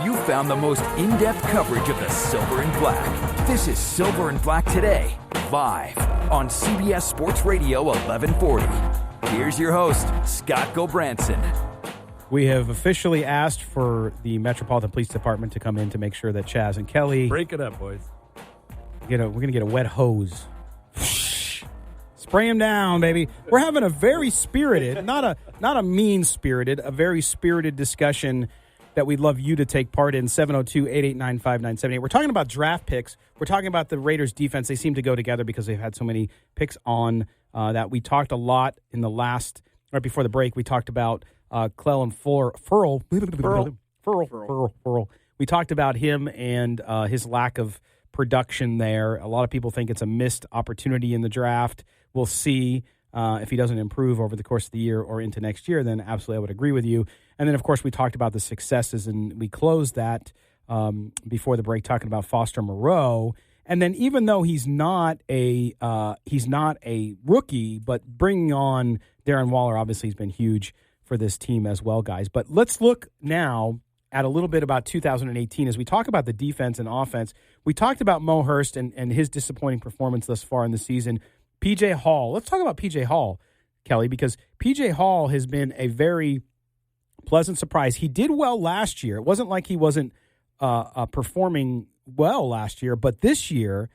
You found the most in-depth coverage of the Silver and Black. This is Silver and Black Today, live on CBS Sports Radio 1140. Here's your host, Scott Gobranson. We have officially asked for the Metropolitan Police Department to come in to make sure that Chaz and Kelly break it up, boys. We're going to get a wet hose. Spray them down, baby. We're having a very spirited, not a mean-spirited, a very spirited discussion that we'd love you to take part in. 702-889-5978. We're talking about draft picks. We're talking about the Raiders' defense. They seem to go together because they've had so many picks on that. We talked a lot in the right before the break. We talked about Clelin Ferrell. We talked about him and his lack of production there. A lot of people think it's a missed opportunity in the draft. We'll see if he doesn't improve over the course of the year or into next year. Then absolutely I would agree with you. And then, of course, we talked about the successes, and we closed that before the break talking about Foster Moreau. And then even though he's not a rookie, but bringing on Darren Waller obviously has been huge for this team as well, guys. But let's look now at a little bit about 2018 as we talk about the defense and offense. We talked about Mo Hurst and his disappointing performance thus far in the season. P.J. Hall. Let's talk about P.J. Hall, Kelly, because P.J. Hall has been a very pleasant surprise. He did well last year. It wasn't like he wasn't performing well last year, but this year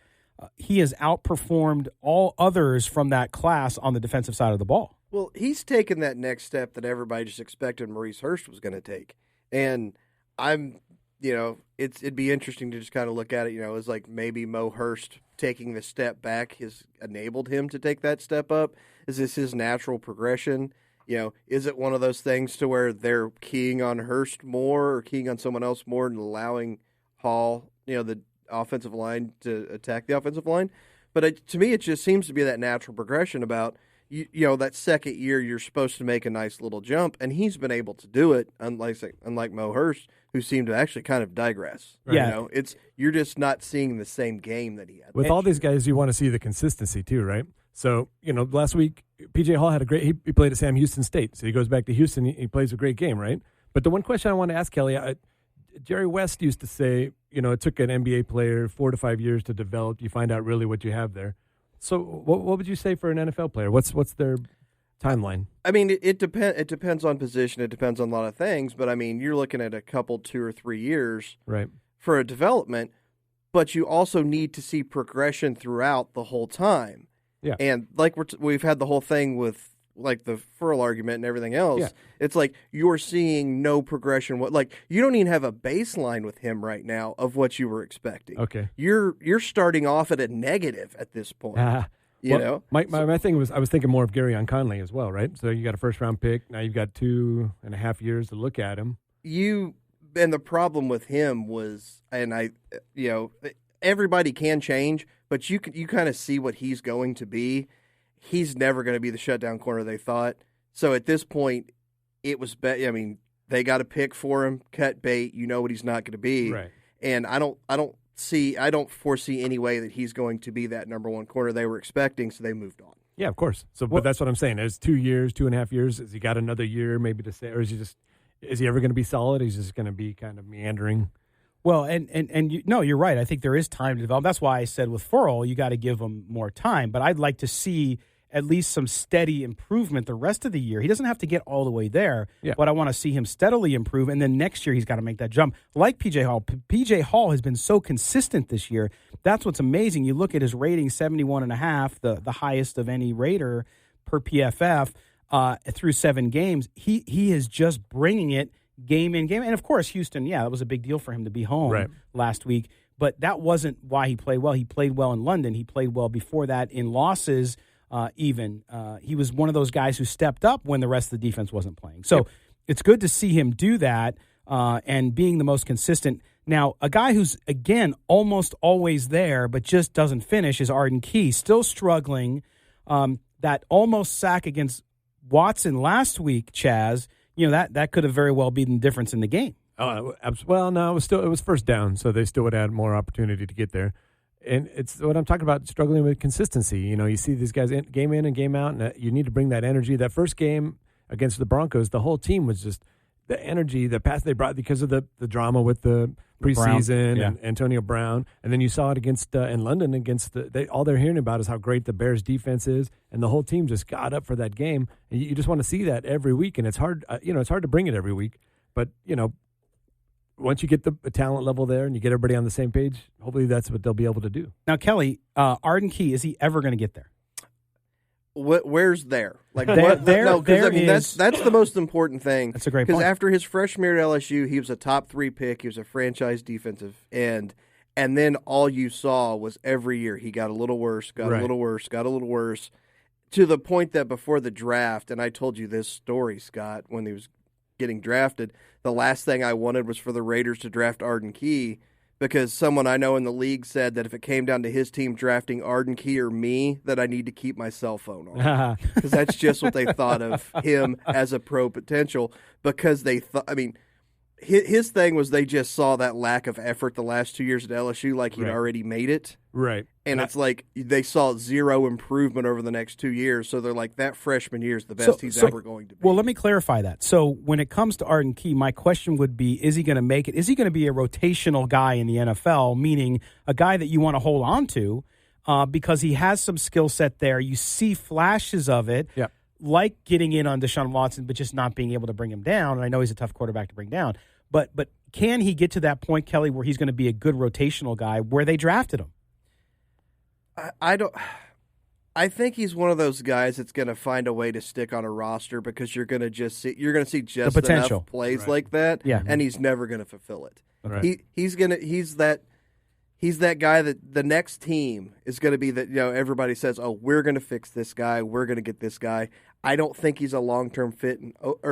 he has outperformed all others from that class on the defensive side of the ball. Well, he's taken that next step that everybody just expected Maurice Hurst was going to take. And it'd be interesting to just kind of look at it, as like maybe Mo Hurst taking the step back has enabled him to take that step up. Is this his natural progression? Is it one of those things to where they're keying on Hurst more or keying on someone else more and allowing Hall, the offensive line to attack the offensive line? But to me, it just seems to be that natural progression about, that second year you're supposed to make a nice little jump, and he's been able to do it, unlike Mo Hurst, who seemed to actually kind of digress. Right? Yeah. You're just not seeing the same game that he had. With all these guys, you want to see the consistency too, right? So, last week, P.J. Hall had he played at Sam Houston State, so he goes back to Houston, he plays a great game, right? But the one question I want to ask, Kelly, Jerry West used to say, it took an NBA player 4 to 5 years to develop. You find out really what you have there. So what would you say for an NFL player? What's their timeline? I mean, it depends on position. It depends on a lot of things. But, I mean, you're looking at a couple, 2 or 3 years for a development. But you also need to see progression throughout the whole time. Yeah. And like we've had the whole thing with like the Ferrell argument and everything else. Yeah. It's like you're seeing no progression. Like you don't even have a baseline with him right now of what you were expecting. Okay. You're starting off at a negative at this point. You know? My thing was I was thinking more of Garyon Conley as well, right? So you got a first-round pick. Now you've got 2.5 years to look at him. And the problem with him was, and everybody can change, but you kind of see what he's going to be. He's never going to be the shutdown corner they thought. So at this point, it was they got a pick for him, cut bait. You know what he's not going to be, right? And I don't foresee any way that he's going to be that number one corner they were expecting. So they moved on. Yeah, of course. So, but that's what I'm saying. There's 2 years, 2.5 years. Has he got another year maybe to say, or is he ever going to be solid? He's just going to be kind of meandering. Well, you're right. I think there is time to develop. That's why I said with Ferrell, you got to give him more time. But I'd like to see at least some steady improvement the rest of the year. He doesn't have to get all the way there, but I want to see him steadily improve. And then next year, he's got to make that jump. Like P.J. Hall. P.J. Hall has been so consistent this year. That's what's amazing. You look at his rating, 71.5, the highest of any Raider per PFF through 7 games. He is just bringing it game in, game. And, of course, Houston, that was a big deal for him to be home last week. But that wasn't why he played well. He played well in London. He played well before that in losses. He was one of those guys who stepped up when the rest of the defense wasn't playing. So it's good to see him do that and being the most consistent. Now, a guy who's, again, almost always there but just doesn't finish is Arden Key, still struggling. That almost sack against Watson last week, Chaz, that could have very well been the difference in the game. Well, no, it was first down, so they still would have had more opportunity to get there. And it's what I'm talking about, struggling with consistency. You see these guys game in and game out, and you need to bring that energy. That first game against the Broncos, the whole team was just the energy, the pass they brought because of the drama with the preseason and Antonio Brown. And then you saw it against in London against all they're hearing about is how great the Bears defense is, and the whole team just got up for that game. And you just want to see that every week, and it's hard. It's hard to bring it every week, but once you get the talent level there and you get everybody on the same page, hopefully that's what they'll be able to do. Now, Kelly, Arden Key, is he ever going to get there? Where's there? Like that's the most important thing. That's a great point. Because after his freshman year at LSU, he was a top 3 pick. He was a franchise defensive end, and then all you saw was every year he got a little worse, got a little worse, to the point that before the draft, and I told you this story, Scott, when he was getting drafted, the last thing I wanted was for the Raiders to draft Arden Key, because someone I know in the league said that if it came down to his team drafting Arden Key or me, that I need to keep my cell phone on. Because that's just what they thought of him as a pro potential, because they thought, his thing was they just saw that lack of effort the last 2 years at LSU, like he'd already made it. Right. And it's like they saw zero improvement over the next 2 years, so they're like, that freshman year is the best he's ever going to be. Well, let me clarify that. So when it comes to Arden Key, my question would be, is he going to make it? Is he going to be a rotational guy in the NFL, meaning a guy that you want to hold on to because he has some skill set there? You see flashes of it. Yeah. Like getting in on Deshaun Watson, but just not being able to bring him down. And I know he's a tough quarterback to bring down. But can he get to that point, Kelly, where he's going to be a good rotational guy where they drafted him? I think he's one of those guys that's going to find a way to stick on a roster, because you're going to see just enough plays like that, and he's never going to fulfill it. Right. He's that guy that the next team is going to be that, everybody says, oh, we're going to fix this guy, we're going to get this guy. I don't think he's a long-term fit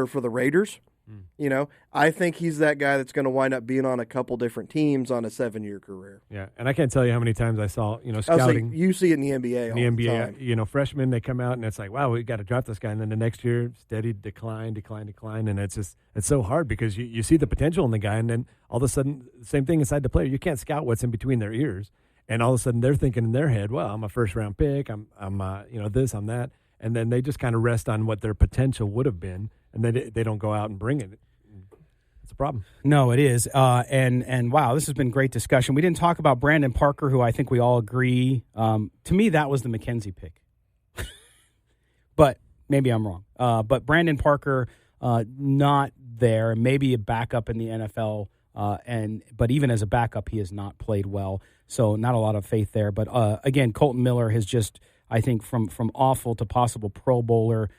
for the Raiders. I think he's that guy that's going to wind up being on a couple different teams on a 7-year career. Yeah, and I can't tell you how many times I saw, scouting. You see it in the NBA all the time. Freshmen, they come out and it's like, wow, we got to draft this guy. And then the next year, steady decline. And it's so hard because you see the potential in the guy, and then all of a sudden, same thing inside the player. You can't scout what's in between their ears. And all of a sudden, they're thinking in their head, well, I'm a first-round pick. I'm this, I'm that. And then they just kind of rest on what their potential would have been, and then they don't go out and bring it. It's a problem. No, it is. And wow, this has been great discussion. We didn't talk about Brandon Parker, who I think we all agree. To me, that was the McKenzie pick. But maybe I'm wrong. But Brandon Parker, not there. Maybe a backup in the NFL. But even as a backup, he has not played well. So not a lot of faith there. But again, Colton Miller has just I think from awful to possible Pro Bowler,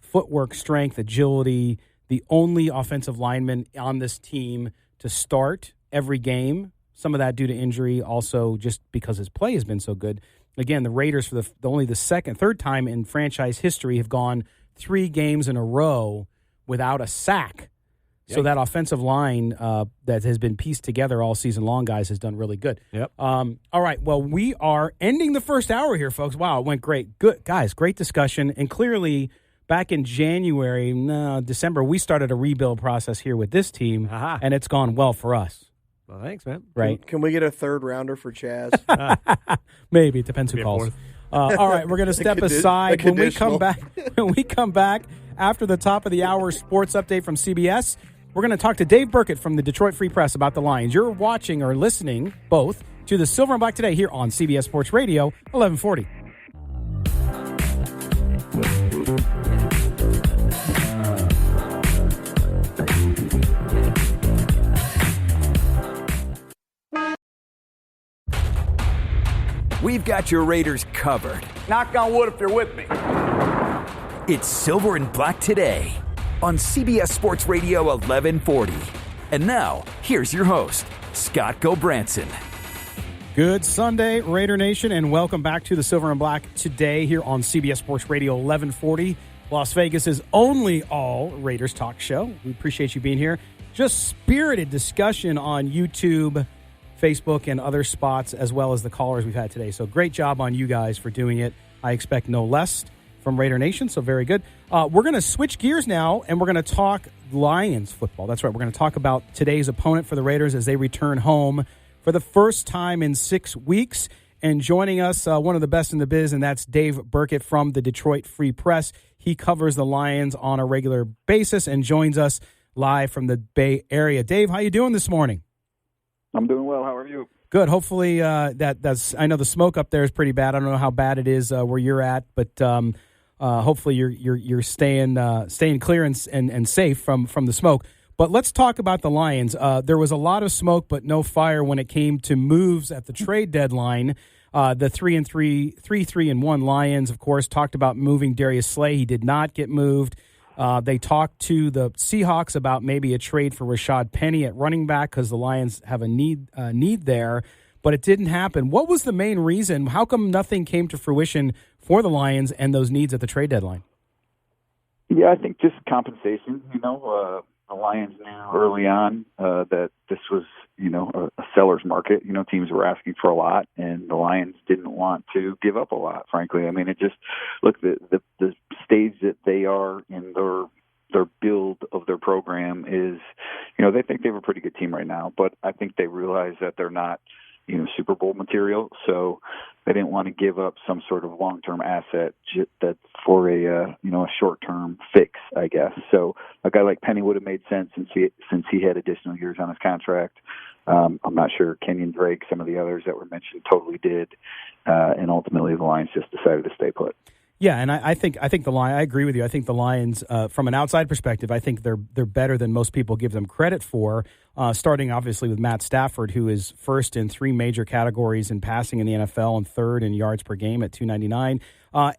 footwork, strength, agility, the only offensive lineman on this team to start every game. Some of that due to injury, also just because his play has been so good. Again, the Raiders, for the third time in franchise history, have gone 3 games in a row without a sack. Yikes. So that offensive line that has been pieced together all season long, guys, has done really good. Yep. All right, well, we are ending the first hour here, folks. Wow, it went great. Good, guys, great discussion. And clearly, back in December, we started a rebuild process here with this team, and it's gone well for us. Well, thanks, man. Right? Can we get a third rounder for Chaz? Maybe. It depends who calls. All right, we're going to step aside. When we come back after the top of the hour sports update from CBS, we're going to talk to Dave Birkett from the Detroit Free Press about the Lions. You're watching or listening both to the Silver and Black today here on CBS Sports Radio 1140. We've got your Raiders covered. Knock on wood if you're with me. It's Silver and Black today on CBS Sports Radio 1140. And now, here's your host, Scott Gobranson. Good Sunday, Raider Nation, and welcome back to the Silver and Black today here on CBS Sports Radio 1140, Las Vegas's only all Raiders talk show. We appreciate you being here. Just spirited discussion on YouTube, Facebook, and other spots, as well as the callers we've had today. So great job on you guys for doing it. I expect no less from Raider Nation, so very good. We're going to switch gears now, and we're going to talk Lions football. That's right. We're going to talk about today's opponent for the Raiders as they return home for the first time in 6 weeks. And joining us, one of the best in the biz, and that's Dave Birkett from the Detroit Free Press. He covers the Lions on a regular basis and joins us live from the Bay Area. Dave, how you doing this morning? I'm doing well. How are you? Good. Hopefully, that's. I know the smoke up there is pretty bad. I don't know how bad it is where you're at, but hopefully you're staying clear and safe from the smoke. But let's talk about the Lions. There was a lot of smoke, but no fire when it came to moves at the trade deadline. The 3-3-1 Lions, of course, talked about moving Darius Slay. He did not get moved. They talked to the Seahawks about maybe a trade for Rashad Penny at running back because the Lions have a need there, but it didn't happen. What was the main reason? How come nothing came to fruition for the Lions and those needs at the trade deadline? Yeah, I think just compensation. The Lions knew early on that this was, a seller's market. Teams were asking for a lot, and the Lions didn't want to give up a lot, frankly. I mean, it just, look, the stage that they are in their build of their program is, they think they have a pretty good team right now, but I think they realize that they're not, Super Bowl material, so they didn't want to give up some sort of long-term asset that for a short-term fix, I guess. So a guy like Penny would have made sense since he had additional years on his contract. I'm not sure Kenyon Drake, some of the others that were mentioned, totally did, and ultimately the Lions just decided to stay put. Yeah, and I think the Lions. I agree with you. I think the Lions, from an outside perspective, I think they're better than most people give them credit for. Starting obviously with Matt Stafford, who is first in 3 major categories in passing in the NFL and third in yards per game at 299.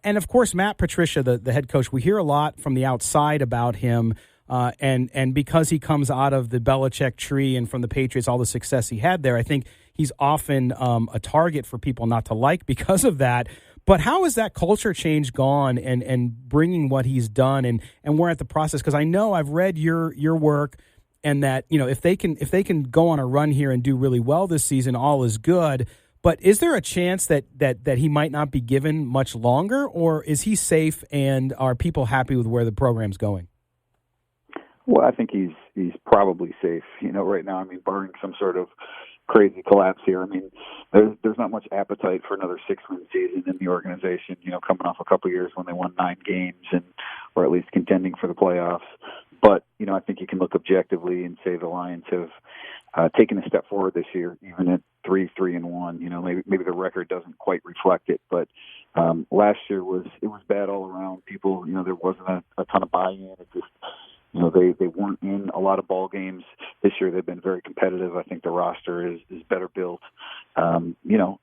And of course, Matt Patricia, the head coach. We hear a lot from the outside about him, and because he comes out of the Belichick tree and from the Patriots, all the success he had there, I think he's often a target for people not to like because of that. But how has that culture change gone and bringing what he's done and we're at the process? Because I know I've read your work and that, if they can go on a run here and do really well this season, all is good. But is there a chance that he might not be given much longer, or is he safe and are people happy with where the program's going? Well, I think he's probably safe, right now. I mean, barring some sort of crazy collapse here. I mean, there's not much appetite for another 6-win season in the organization, coming off a couple of years when they won 9 games or at least contending for the playoffs. But, I think you can look objectively and say the Lions have taken a step forward this year, even at 3-3-1. Maybe the record doesn't quite reflect it, but last year it was bad all around. People, there wasn't a ton of buy-in. It just, they weren't in a lot of ball games. This year they've been very competitive. I think the roster is better built.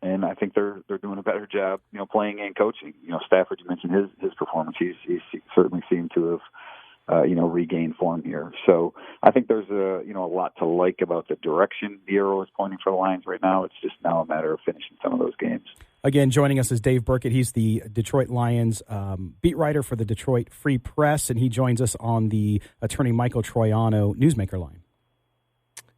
And I think they're doing a better job, playing and coaching. Stafford, you mentioned his performance. He's certainly seemed to have, regained form here. So I think there's a lot to like about the direction the arrow is pointing for the Lions right now. It's just now a matter of finishing some of those games. Again, joining us is Dave Birkett. He's the Detroit Lions beat writer for the Detroit Free Press, and he joins us on the attorney Michael Troiano Newsmaker line.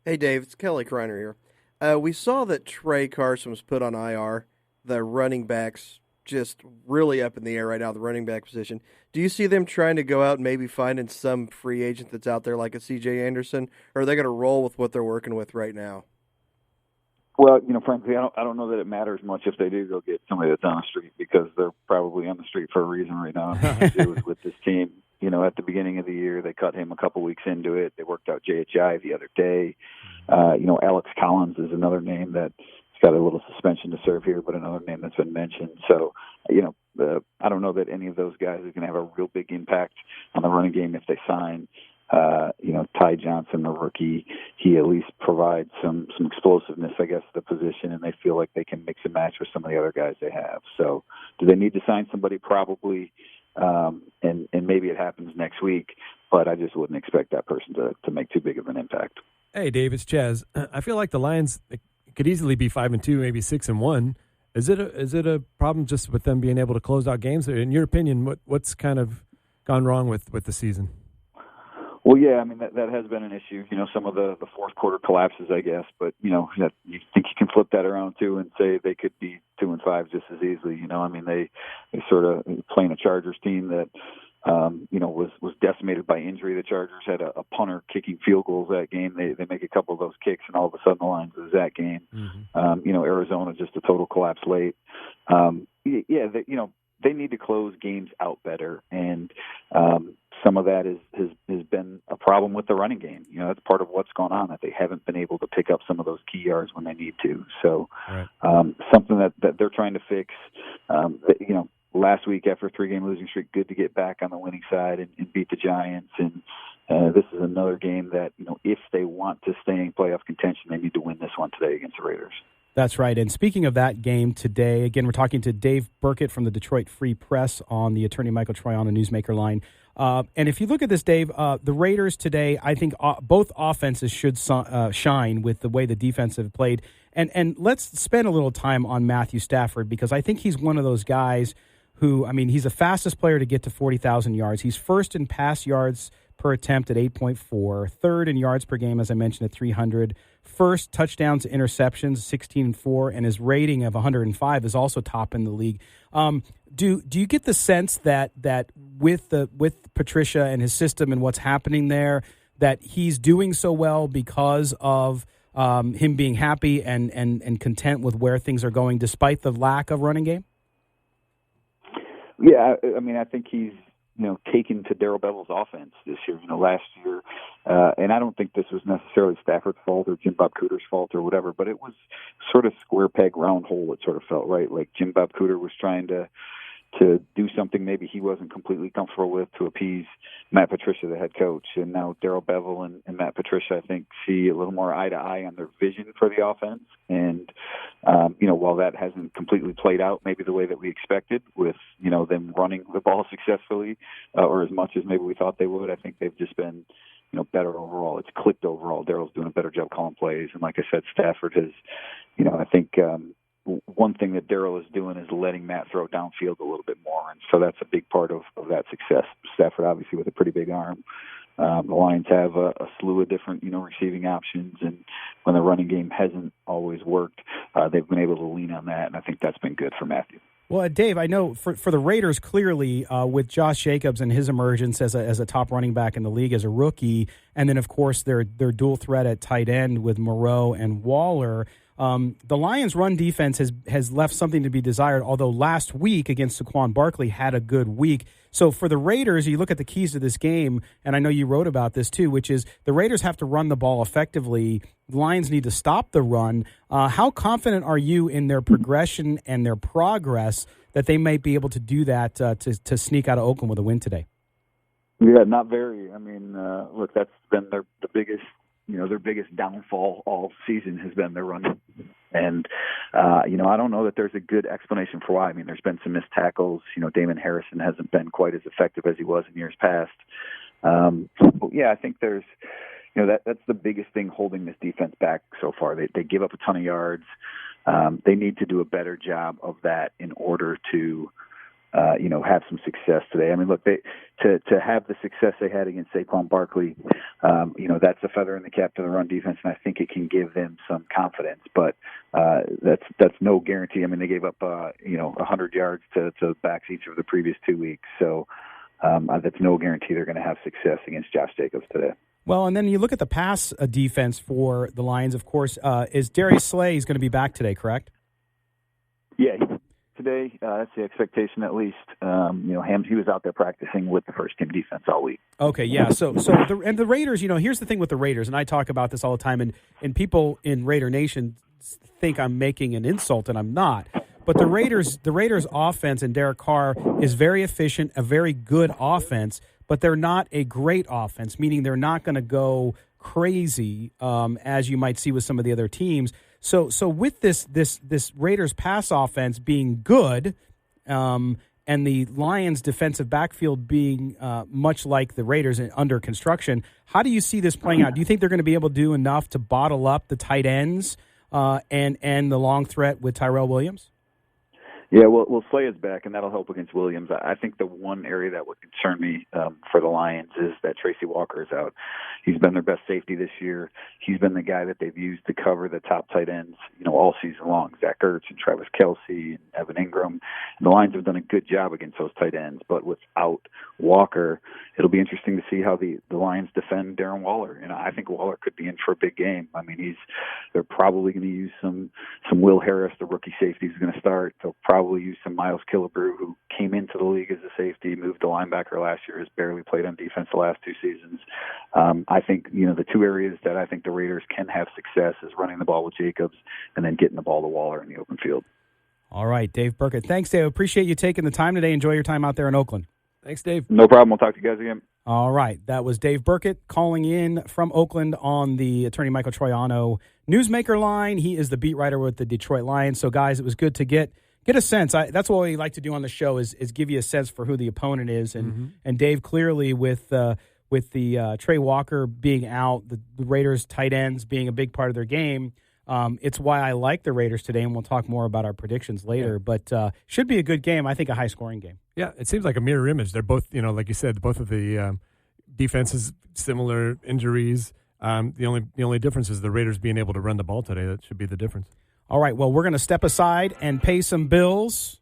Hey, Dave, it's Kelly Kreiner here. We saw that Trey Carson was put on IR. The running backs just really up in the air right now, the running back position. Do you see them trying to go out and maybe finding some free agent that's out there like a C.J. Anderson, or are they going to roll with what they're working with right now? Well, frankly, I don't know that it matters much if they do go get somebody that's on the street, because they're probably on the street for a reason right now. It was with this team. At the beginning of the year, they cut him a couple weeks into it. They worked out JHI the other day. Alex Collins is another name that's got a little suspension to serve here, but another name that's been mentioned. So, I don't know that any of those guys are going to have a real big impact on the running game if they sign. Ty Johnson, the rookie, he at least provides some explosiveness, I guess, to the position, and they feel like they can mix and match with some of the other guys they have. So do they need to sign somebody? Probably, and maybe it happens next week, but I just wouldn't expect that person to make too big of an impact. Hey, Dave, it's Chaz. I feel like the Lions could easily be 5-2, maybe 6-1. Is it a problem just with them being able to close out games? In your opinion, what's kind of gone wrong with the season? Well, yeah, I mean, that has been an issue, some of the fourth quarter collapses, I guess. But, you think you can flip that around, too, and say they could be 2-5 just as easily. They sort of playing a Chargers team that, was decimated by injury. The Chargers had a punter kicking field goals that game. They make a couple of those kicks, and all of a sudden the Lions lose that game. Mm-hmm. Arizona, just a total collapse late. They need to close games out better, and some of that has been a problem with the running game. That's part of what's gone on, that they haven't been able to pick up some of those key yards when they need to. So something that they're trying to fix. Last week after a 3-game losing streak, good to get back on the winning side and beat the Giants. And this is another game that, if they want to stay in playoff contention, they need to win this one today against the Raiders. That's right. And speaking of that game today, again, we're talking to Dave Birkett from the Detroit Free Press on the attorney Michael Troiano Newsmaker line. And if you look at this, Dave, the Raiders today, I think both offenses should shine with the way the defense have played. And let's spend a little time on Matthew Stafford, because I think he's one of those guys who, he's the fastest player to get to 40,000 yards. He's first in pass yards per attempt at 8.4, third in yards per game, as I mentioned, at 300, first touchdowns to interceptions, 16-4, and his rating of 105 is also top in the league. Do you get the sense that with Patricia and his system and what's happening there, that he's doing so well because of him being happy and content with where things are going, despite the lack of running game? Yeah, I think he's taken to Darrell Bevel's offense this year. Last year, and I don't think this was necessarily Stafford's fault or Jim Bob Cooter's fault or whatever, but it was sort of square peg round hole. It sort of felt right. Like Jim Bob Cooter was trying to do something maybe he wasn't completely comfortable with to appease Matt Patricia, the head coach. And now Darrell Bevel and Matt Patricia, I think, see a little more eye to eye on their vision for the offense. And, while that hasn't completely played out maybe the way that we expected with, them running the ball successfully or as much as maybe we thought they would, I think they've just been, better overall. It's clicked overall. Darrell's doing a better job calling plays. And like I said, Stafford has, I think, one thing that Darrell is doing is letting Matt throw downfield a little bit more, and so that's a big part of that success. Stafford, obviously, with a pretty big arm. The Lions have a slew of different, receiving options, and when the running game hasn't always worked, they've been able to lean on that, and I think that's been good for Matthew. Well, Dave, I know for the Raiders, clearly, with Josh Jacobs and his emergence as a top running back in the league as a rookie, and then, of course, their dual threat at tight end with Moreau and Waller, the Lions' run defense has left something to be desired, although last week against Saquon Barkley had a good week. So for the Raiders, you look at the keys to this game, and I know you wrote about this too, which is the Raiders have to run the ball effectively. The Lions need to stop the run. How confident are you in their progression and their progress that they might be able to do that to sneak out of Oakland with a win today? Yeah, not very. Look, that's been their biggest downfall all season has been their run. And, I don't know that there's a good explanation for why. I mean, there's been some missed tackles. Damon Harrison hasn't been quite as effective as he was in years past. I think there's, that's the biggest thing holding this defense back so far. They give up a ton of yards. They need to do a better job of that in order to, have some success today. I mean, look, to have the success they had against Saquon Barkley, that's a feather in the cap to the run defense, and I think it can give them some confidence. But that's no guarantee. I mean, they gave up 100 yards to backs each of the previous 2 weeks, so that's no guarantee they're going to have success against Josh Jacobs today. Well, and then you look at the pass defense for the Lions, of course. Is Darius Slay is going to be back today, correct? Yeah, today. That's the expectation, at least. He was out there practicing with the first team defense all week. Okay, yeah. So the Raiders, here's the thing with the Raiders, and I talk about this all the time, and people in Raider Nation think I'm making an insult, and I'm not. But the Raiders' offense and Derek Carr is very efficient, a very good offense, but they're not a great offense, meaning they're not going to go crazy as you might see with some of the other teams. So with this Raiders pass offense being good, and the Lions defensive backfield being much like the Raiders under construction, how do you see this playing out? Do you think they're going to be able to do enough to bottle up the tight ends and the long threat with Tyrell Williams? Yeah, well, Slay is back, and that'll help against Williams. I think the one area that would concern me for the Lions is that Tracy Walker is out. He's been their best safety this year. He's been the guy that they've used to cover the top tight ends, all season long. Zach Ertz and Travis Kelce and Evan Ingram. And the Lions have done a good job against those tight ends, but without Walker, it'll be interesting to see how the Lions defend Darren Waller. I think Waller could be in for a big game. I mean, they're probably going to use some Will Harris, the rookie safety, who's going to start. They'll probably use some Miles Killebrew, who came into the league as a safety, moved to linebacker last year, has barely played on defense the last 2 seasons. I think, the two areas that I think the Raiders can have success is running the ball with Jacobs and then getting the ball to Waller in the open field. All right, Dave Birkett. Thanks, Dave. Appreciate you taking the time today. Enjoy your time out there in Oakland. Thanks, Dave. No problem. We'll talk to you guys again. All right. That was Dave Birkett calling in from Oakland on the attorney Michael Troiano newsmaker line. He is the beat writer with the Detroit Lions. So, guys, it was good to get a sense. That's what we like to do on the show is give you a sense for who the opponent is. And Dave, clearly with the Trey Walker being out, the Raiders tight ends being a big part of their game, it's why I like the Raiders today, and we'll talk more about our predictions later. Yeah. But should be a good game. I think a high-scoring game. Yeah, it seems like a mirror image. They're both, like you said, both of the defenses, similar injuries. The only difference is the Raiders being able to run the ball today. That should be the difference. All right, well, we're going to step aside and pay some bills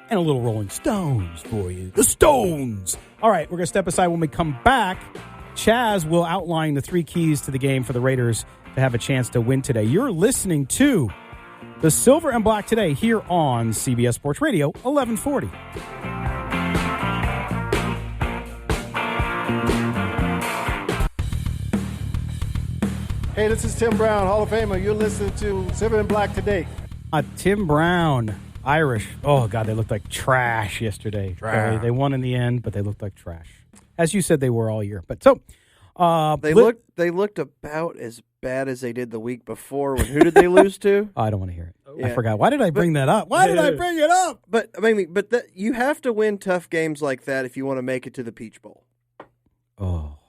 and a little Rolling Stones for you. The Stones! All right, we're going to step aside. When we come back, Chaz will outline the 3 keys to the game for the Raiders to have a chance to win today. You're listening to the Silver and Black today here on CBS Sports Radio 1140. Hey, this is Tim Brown, Hall of Famer. You're listening to Silver and Black today. Tim Brown, Irish. Oh, God, they looked like trash yesterday. Trash. They won in the end, but they looked like trash. As you said, they were all year. But so they looked about as bad as they did the week before. Who did they lose to? I don't want to hear it. Yeah. I forgot. Why did I bring that up? Why did I bring it up? But you have to win tough games like that if you want to make it to the Peach Bowl. Oh,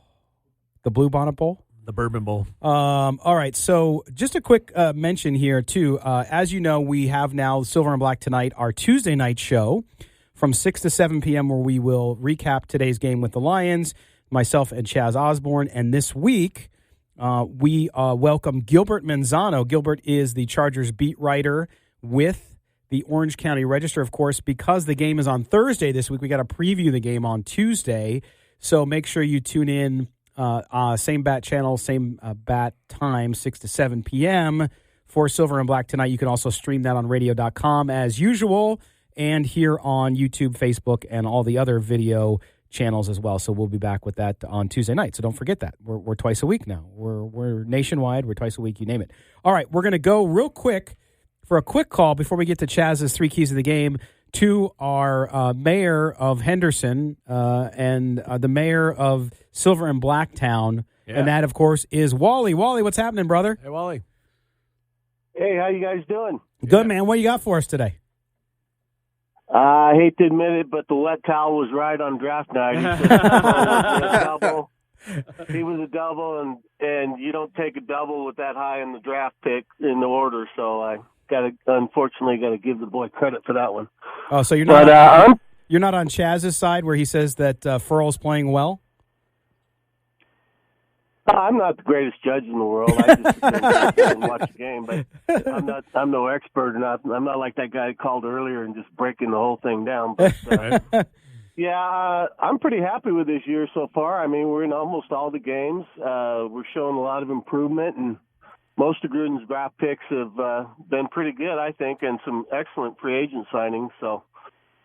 the Blue Bonnet Bowl. The Bourbon Bowl. All right, so just a quick mention here, too. As you know, we have now Silver and Black Tonight, our Tuesday night show from 6 to 7 p.m., where we will recap today's game with the Lions, myself and Chaz Osborne. And this week, we welcome Gilbert Manzano. Gilbert is the Chargers beat writer with the Orange County Register, of course. Because the game is on Thursday this week, we got to preview the game on Tuesday. So make sure you tune in. Same bat channel, same bat time, 6 to 7 p.m. for Silver and Black Tonight. You can also stream that on radio.com as usual and here on YouTube, Facebook, and all the other video channels as well. So we'll be back with that on Tuesday night. So don't forget that. We're twice a week now. We're nationwide. We're twice a week. You name it. All right, we're going to go real quick for a quick call before we get to Chaz's 3 keys of the game to our mayor of Henderson and the mayor of Silver and Blacktown. Yeah. And that, of course, is Wally. Wally, what's happening, brother? Hey, Wally. Hey, how you guys doing? Good, man. What you got for us today? I hate to admit it, but the wet towel was right on draft night. He said he was a double, and you don't take a double with that high in the draft pick in the order. So I unfortunately got to give the boy credit for that one. Oh, so you're not you're not on Chaz's side where he says that Ferrell's playing well? I'm not the greatest judge in the world. I just sit and watch the game, but I'm no expert, and I'm not like that guy that called earlier and just breaking the whole thing down. But I'm pretty happy with this year so far. I mean, we're in almost all the games. We're showing a lot of improvement, and most of Gruden's draft picks have been pretty good, I think, and some excellent free agent signings. So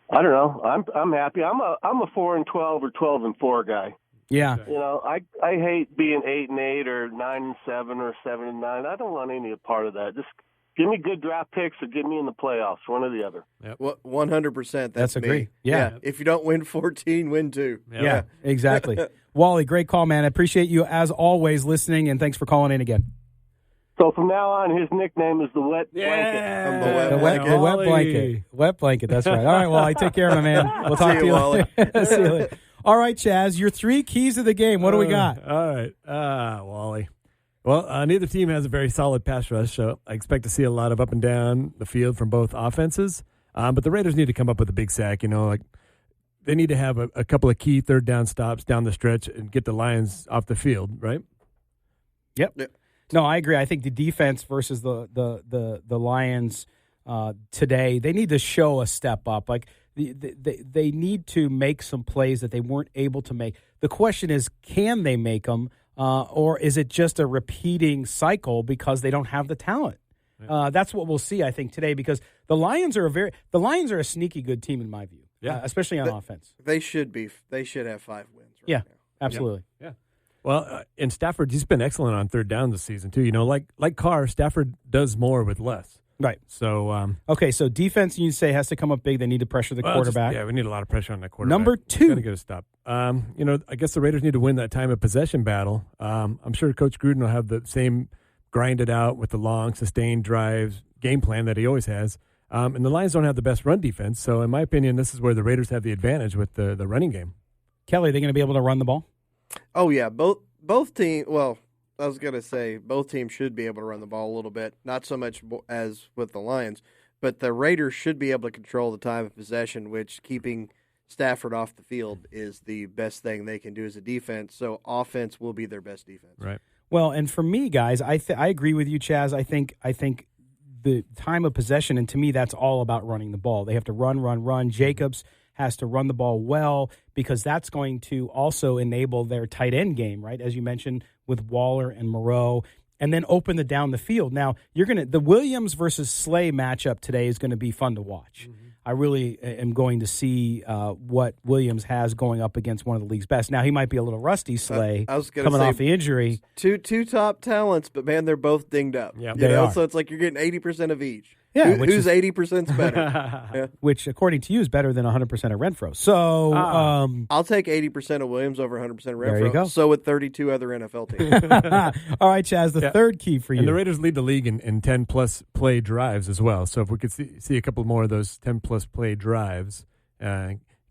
I don't know. I'm happy. I'm a 4-12 or 12-4 guy. Yeah. You know, I hate being 8-8 or 9-7 or 7-9. I don't want any part of that. Just give me good draft picks or get me in the playoffs, one or the other. Yep. 100%. That's agree. Me. Yeah. If you don't win 14, win 2. Yeah, exactly. Wally, great call, man. I appreciate you as always listening, and thanks for calling in again. So from now on, his nickname is the Wet Blanket. The wet blanket. Wet blanket. That's right. All right, Wally, take care, my man. We'll talk to you Wally. later. See you later. All right, Chaz, your 3 keys of the game. What do we got? All right. Wally. Well, neither team has a very solid pass rush, so I expect to see a lot of up and down the field from both offenses. But the Raiders need to come up with a big sack. You know, like they need to have a couple of key third down stops down the stretch and get the Lions off the field, right? Yep. No, I agree. I think the defense versus the Lions today, they need to show a step up. Like they need to make some plays that they weren't able to make. The question is, can they make them, or is it just a repeating cycle because they don't have the talent? Yeah. That's what we'll see, I think, today, because the Lions are a sneaky good team in my view. Yeah, especially on offense. They should be. They should have 5 wins. Right now. Absolutely. Yeah. Well, and Stafford, he's been excellent on third down this season too. You know, like Carr, Stafford does more with less. Right. So, okay. So defense, you say, has to come up big. They need to pressure the quarterback. We need a lot of pressure on that quarterback. Number 2, got to get a stop. You know, I guess the Raiders need to win that time of possession battle. I'm sure Coach Gruden will have the same grinded out with the long, sustained drives game plan that he always has. And the Lions don't have the best run defense. So, in my opinion, this is where the Raiders have the advantage with the running game. Kelly, are they going to be able to run the ball? Oh yeah, both teams. Well, I was going to say both teams should be able to run the ball a little bit, not so much as with the Lions, but the Raiders should be able to control the time of possession, which keeping Stafford off the field is the best thing they can do as a defense. So offense will be their best defense. Right. Well, and for me, guys, I agree with you, Chaz. I think the time of possession, and to me, that's all about running the ball. They have to run. Jacobs has to run the ball well, because that's going to also enable their tight end game, right? As you mentioned, with Waller and Moreau, and then open the down the field. Now, the Williams versus Slay matchup today is going to be fun to watch. Mm-hmm. I really am going to see what Williams has going up against one of the league's best. Now, he might be a little rusty, Slay, coming off the injury. Two top talents, but man, they're both dinged up. Yeah, they are. So it's like you're getting 80% of each. Yeah, who's 80% better? Yeah. Which, according to you, is better than 100% of Renfrow. So I'll take 80% of Williams over 100% of Renfrow. There you go. So with 32 other NFL teams. All right, Chaz, the third key for you. And the Raiders lead the league in 10-plus play drives as well. So if we could see a couple more of those 10-plus play drives,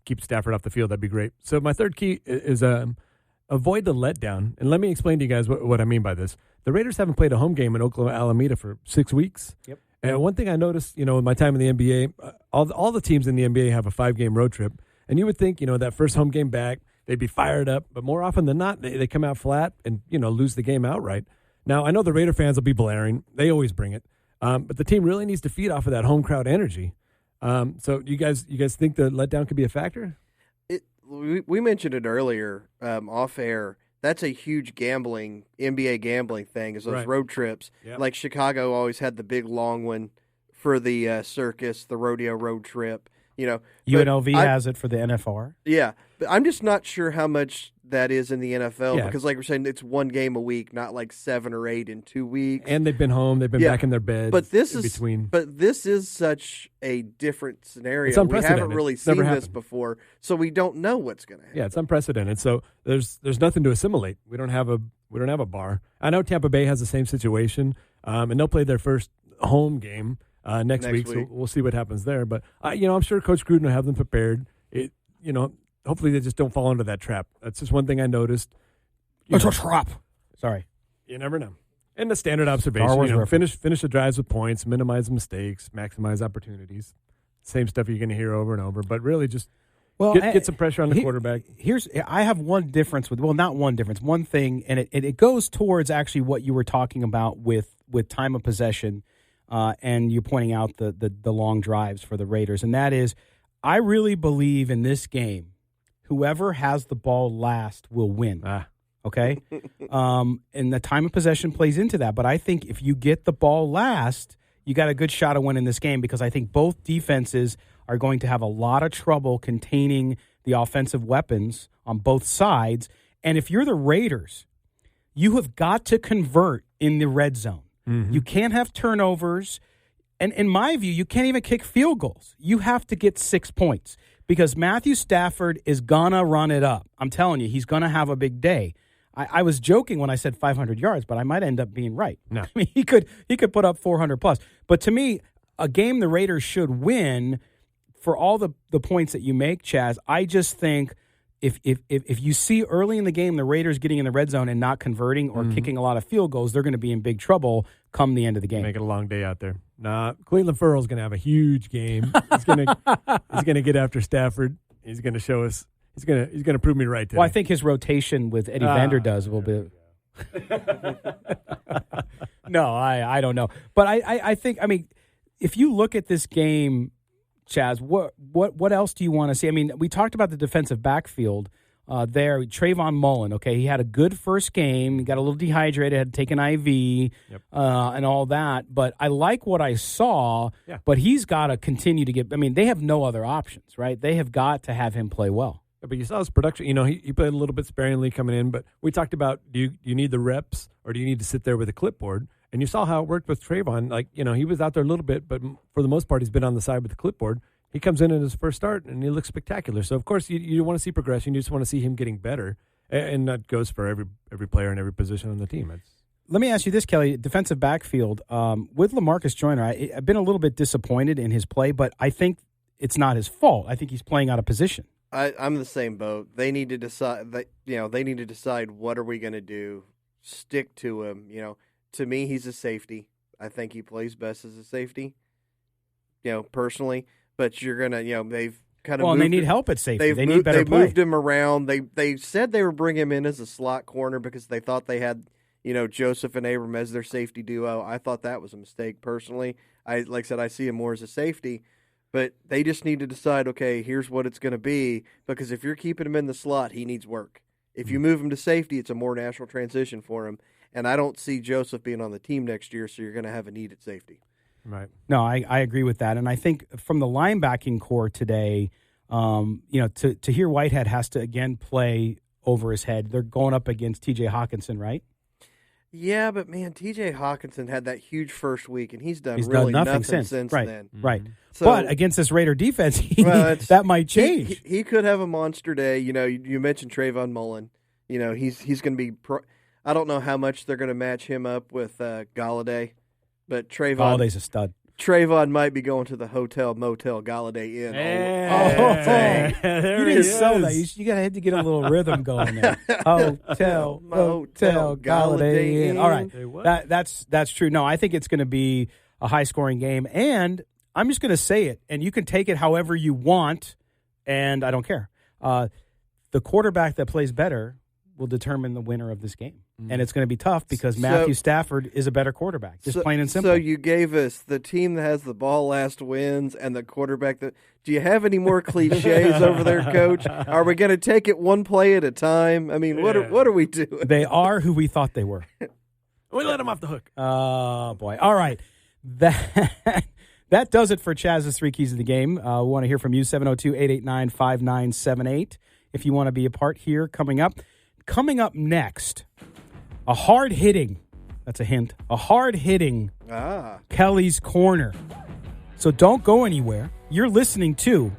keep Stafford off the field, that'd be great. So my third key is avoid the letdown. And let me explain to you guys what I mean by this. The Raiders haven't played a home game in Oakland, Alameda for 6 weeks. Yep. And one thing I noticed, in my time in the NBA, all the teams in the NBA have a 5-game road trip. And you would think, that first home game back, they'd be fired up. But more often than not, they come out flat and, lose the game outright. Now, I know the Raider fans will be blaring. They always bring it. But the team really needs to feed off of that home crowd energy. So you guys think the letdown could be a factor? We mentioned it earlier off air. That's a huge NBA gambling thing, is those road trips. Yep. Like Chicago always had the big long one for the circus, the rodeo road trip. UNLV has it for the NFR. Yeah, but I'm just not sure how much that is in the NFL because, like we're saying, it's 1 game a week, not like 7 or 8 in 2 weeks. And they've been home, they've been back in their beds. But this is such a different scenario. It's unprecedented. We haven't really seen this before, so we don't know what's going to happen. Yeah, it's unprecedented. So there's nothing to assimilate. We don't have a bar. I know Tampa Bay has the same situation, and they'll play their first home game next week. So we'll see what happens there. But I'm sure Coach Gruden will have them prepared. Hopefully they just don't fall into that trap. That's just one thing I noticed. It's a trap. Sorry. You never know. And the standard observation, finish the drives with points, minimize mistakes, maximize opportunities. Same stuff you're going to hear over and over. But really just get some pressure on the quarterback. I have one difference not one difference, one thing, and it goes towards actually what you were talking about with time of possession, and you're pointing out the long drives for the Raiders. And that is, I really believe in this game, whoever has the ball last will win. Okay? And the time of possession plays into that. But I think if you get the ball last, you got a good shot of winning this game, because I think both defenses are going to have a lot of trouble containing the offensive weapons on both sides. And if you're the Raiders, you have got to convert in the red zone. Mm-hmm. You can't have turnovers. And in my view, you can't even kick field goals. You have to get 6 points, because Matthew Stafford is going to run it up. I'm telling you, he's going to have a big day. I was joking when I said 500 yards, but I might end up being right. No. I mean, he could put up 400 plus. But to me, a game the Raiders should win for all the points that you make, Chaz. I just think if you see early in the game the Raiders getting in the red zone and not converting or kicking a lot of field goals, they're going to be in big trouble come the end of the game. Make it a long day out there. Nah, Clelin Ferrell's going to have a huge game. He's going to get after Stafford. He's going to show us. He's going to prove me right today. Well, I think his rotation with Eddie Vander does will be. No, I don't know, but I think, I mean, if you look at this game, Chaz, what else do you want to see? I mean, we talked about the defensive backfield there. Trayvon Mullen, okay, he had a good first game. He got a little dehydrated, had to take an IV and all that. But I like what I saw, but he's got to continue to get – I mean, they have no other options, right? They have got to have him play well. Yeah, but you saw his production. He played a little bit sparingly coming in, but we talked about do you need the reps or do you need to sit there with a clipboard? And you saw how it worked with Trayvon. Like, he was out there a little bit, but for the most part, he's been on the side with the clipboard. He comes in his first start, and he looks spectacular. So, of course, you want to see progression. You just want to see him getting better. And that goes for every player in every position on the team. Let me ask you this, Kelly. Defensive backfield, with LaMarcus Joyner, I've been a little bit disappointed in his play, but I think it's not his fault. I think he's playing out of position. I'm the same boat. They need to decide. They need to decide what are we going to do. Stick to him. To me, he's a safety. I think he plays best as a safety. Personally, but you're gonna, they've kind of and they need help at safety. They need better play. They moved him around. They said they were bringing him in as a slot corner because they thought they had, Joseph and Abram as their safety duo. I thought that was a mistake personally. Like I said, I see him more as a safety. But they just need to decide, okay, here's what it's going to be. Because if you're keeping him in the slot, he needs work. If you move him to safety, it's a more natural transition for him. And I don't see Joseph being on the team next year, so you're going to have a need at safety. Right. No, I agree with that. And I think from the linebacking core today, Tahir Whitehead has to, again, play over his head. They're going up against T.J. Hawkinson, right? Yeah, but, man, T.J. Hawkinson had that huge first week, and he's done nothing since then. Right. So, but against this Raider defense, that might change. He could have a monster day. You mentioned Trayvon Mullen. He's going to be I don't know how much they're going to match him up with Galladay, but Galladay's a stud. Trayvon might be going to the Hotel Motel Galladay Inn. You didn't sell that. You got to get a little rhythm going there. Hotel Motel Galladay Inn. All right, that's true. No, I think it's going to be a high scoring game, and I'm just going to say it, and you can take it however you want, and I don't care. The quarterback that plays better will determine the winner of this game. And it's going to be tough because Matthew Stafford is a better quarterback, just plain and simple. So you gave us the team that has the ball last wins and the quarterback that – do you have any more cliches over there, Coach? Are we going to take it one play at a time? I mean, what are we doing? They are who we thought they were. We let them off the hook. Oh, boy. All right. That does it for Chaz's 3 keys of the game. We want to hear from you, 702-889-5978, if you want to be a part here coming up. Coming up next, a hard-hitting Kelly's Corner. So don't go anywhere. You're listening to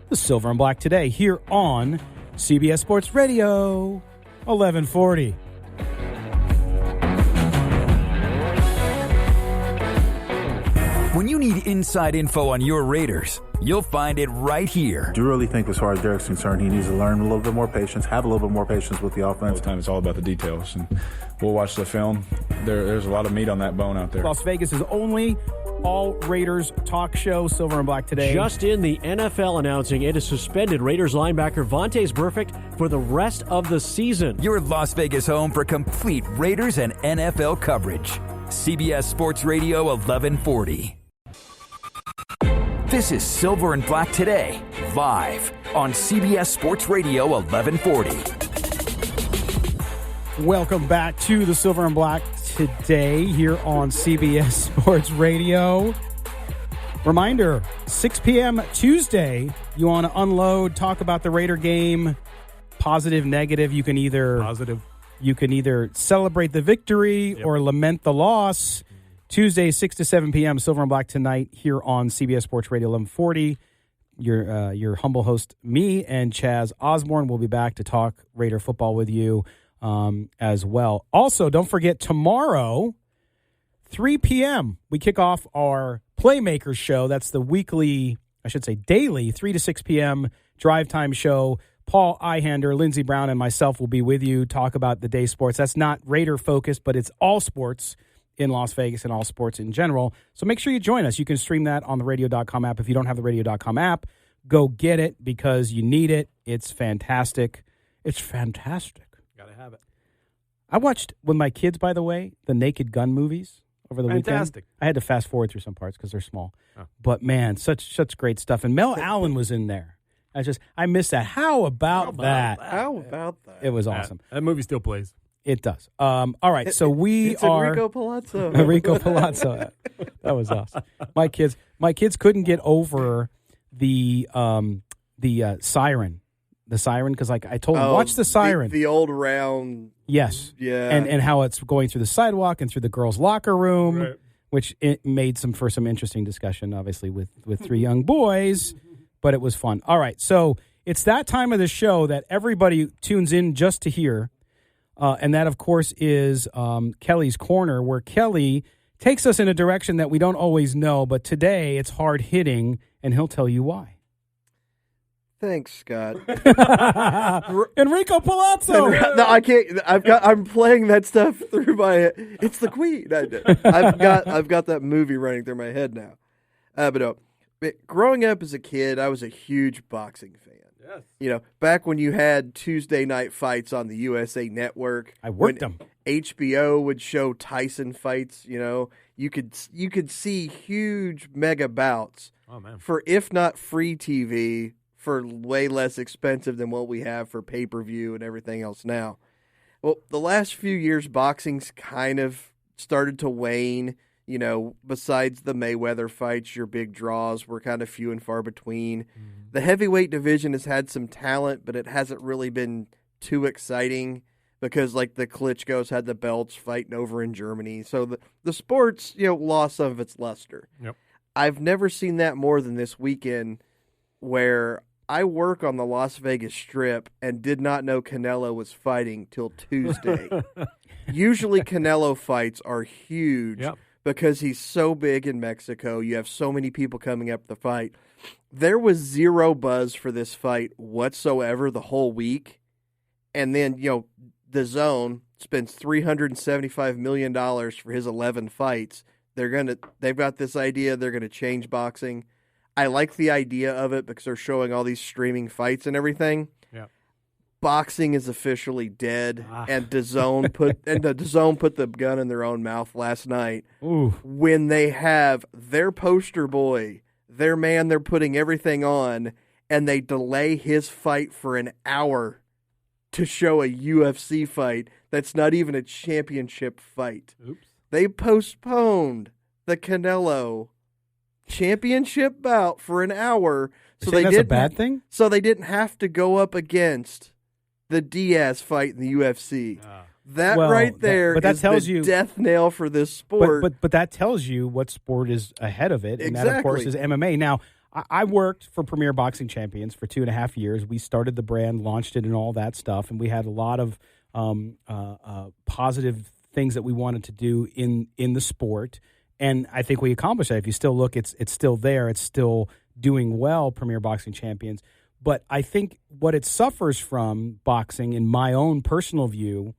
the Silver and Black Today here on CBS Sports Radio, 1140. inside info on your Raiders, you'll find it right here. I do really think as far as Derek's concerned, he needs to learn a little bit more patience, have a little bit more patience with the offense. All the time it's all about the details, and we'll watch the film. There's a lot of meat on that bone out there. Las Vegas is only all Raiders talk show, Silver and Black Today. Just in, the NFL announcing it has suspended Raiders linebacker Vontaze Burfict for the rest of the season. Your Las Vegas home for complete Raiders and NFL coverage. CBS Sports Radio 1140. This is Silver and Black Today, live on CBS Sports Radio 1140. Welcome back to the Silver and Black Today here on CBS Sports Radio. Reminder, 6 p.m. Tuesday, you want to unload, talk about the Raider game, positive, negative. You can either celebrate the victory or lament the loss. Tuesday, 6 to 7 p.m., Silver and Black Tonight here on CBS Sports Radio 1140. Your humble host, me, and Chaz Osborne will be back to talk Raider football with you as well. Also, don't forget, tomorrow, 3 p.m., we kick off our Playmakers show. That's the weekly, I should say daily, 3 to 6 p.m. drive time show. Paul Ihander, Lindsey Brown, and myself will be with you, talk about the day sports. That's not Raider-focused, but it's all sports in Las Vegas and all sports in general. So make sure you join us. You can stream that on the radio.com app. If you don't have the radio.com app, go get it because you need it. It's fantastic. It's fantastic. Gotta have it. I watched with my kids, by the way, the Naked Gun movies over the weekend. I had to fast forward through some parts because they're small. Oh. But, man, such great stuff. And Mel Allen was in there. I missed that. How about that? How about that? It was awesome. That movie still plays. It does. All right, so it's Enrico Palazzo. Enrico Palazzo. That was awesome. My kids couldn't get over the siren. The siren, because I told them, watch the siren. The old round. Yes. Yeah. And how it's going through the sidewalk and through the girls' locker room, right. Which it made for some interesting discussion, obviously, with three young boys. But it was fun. All right, so it's that time of the show that everybody tunes in just to hear. And that, of course, is Kelly's Corner, where Kelly takes us in a direction that we don't always know. But today it's hard-hitting, and he'll tell you why. Thanks, Scott. Enrico Palazzo. No, I can't. I'm playing that stuff through my. It's the Queen. I've got that movie running through my head now. But no. Growing up as a kid, I was a huge boxing fan. Yes. You know, back when you had Tuesday night fights on the USA Network, I worked them. HBO would show Tyson fights. You know, you could see huge mega bouts for, if not free TV, for way less expensive than what we have for pay-per-view and everything else now. Well, the last few years, boxing's kind of started to wane. You know, besides the Mayweather fights, your big draws were kind of few and far between. Mm-hmm. The heavyweight division has had some talent, but it hasn't really been too exciting because, like, the Klitschko's had the belts fighting over in Germany. So the sport's, lost some of its luster. Yep. I've never seen that more than this weekend, where I work on the Las Vegas Strip and did not know Canelo was fighting till Tuesday. Usually Canelo fights are huge. Yep. Because he's so big in Mexico. You have so many people coming up the fight. There was zero buzz for this fight whatsoever the whole week. And then, the Zone spends $375 million for his 11 fights. They've got this idea they're going to change boxing. I like the idea of it because they're showing all these streaming fights and everything. Yeah. Boxing is officially dead, and DAZN put the gun in their own mouth last night. Ooh. When they have their poster boy, their man they're putting everything on, and they delay his fight for an hour to show a UFC fight that's not even a championship fight. Oops. They postponed the Canelo championship bout for an hour. So that's a bad thing? So they didn't have to go up against the Diaz fight in the UFC. That right there is the death nail for this sport. But that tells you what sport is ahead of it, and exactly. That, of course, is MMA. Now, I worked for Premier Boxing Champions for 2.5 years. We started the brand, launched it, and all that stuff, and we had a lot of positive things that we wanted to do in the sport. And I think we accomplished that. If you still look, it's still there. It's still doing well, Premier Boxing Champions. But I think what it suffers from, boxing, in my own personal view,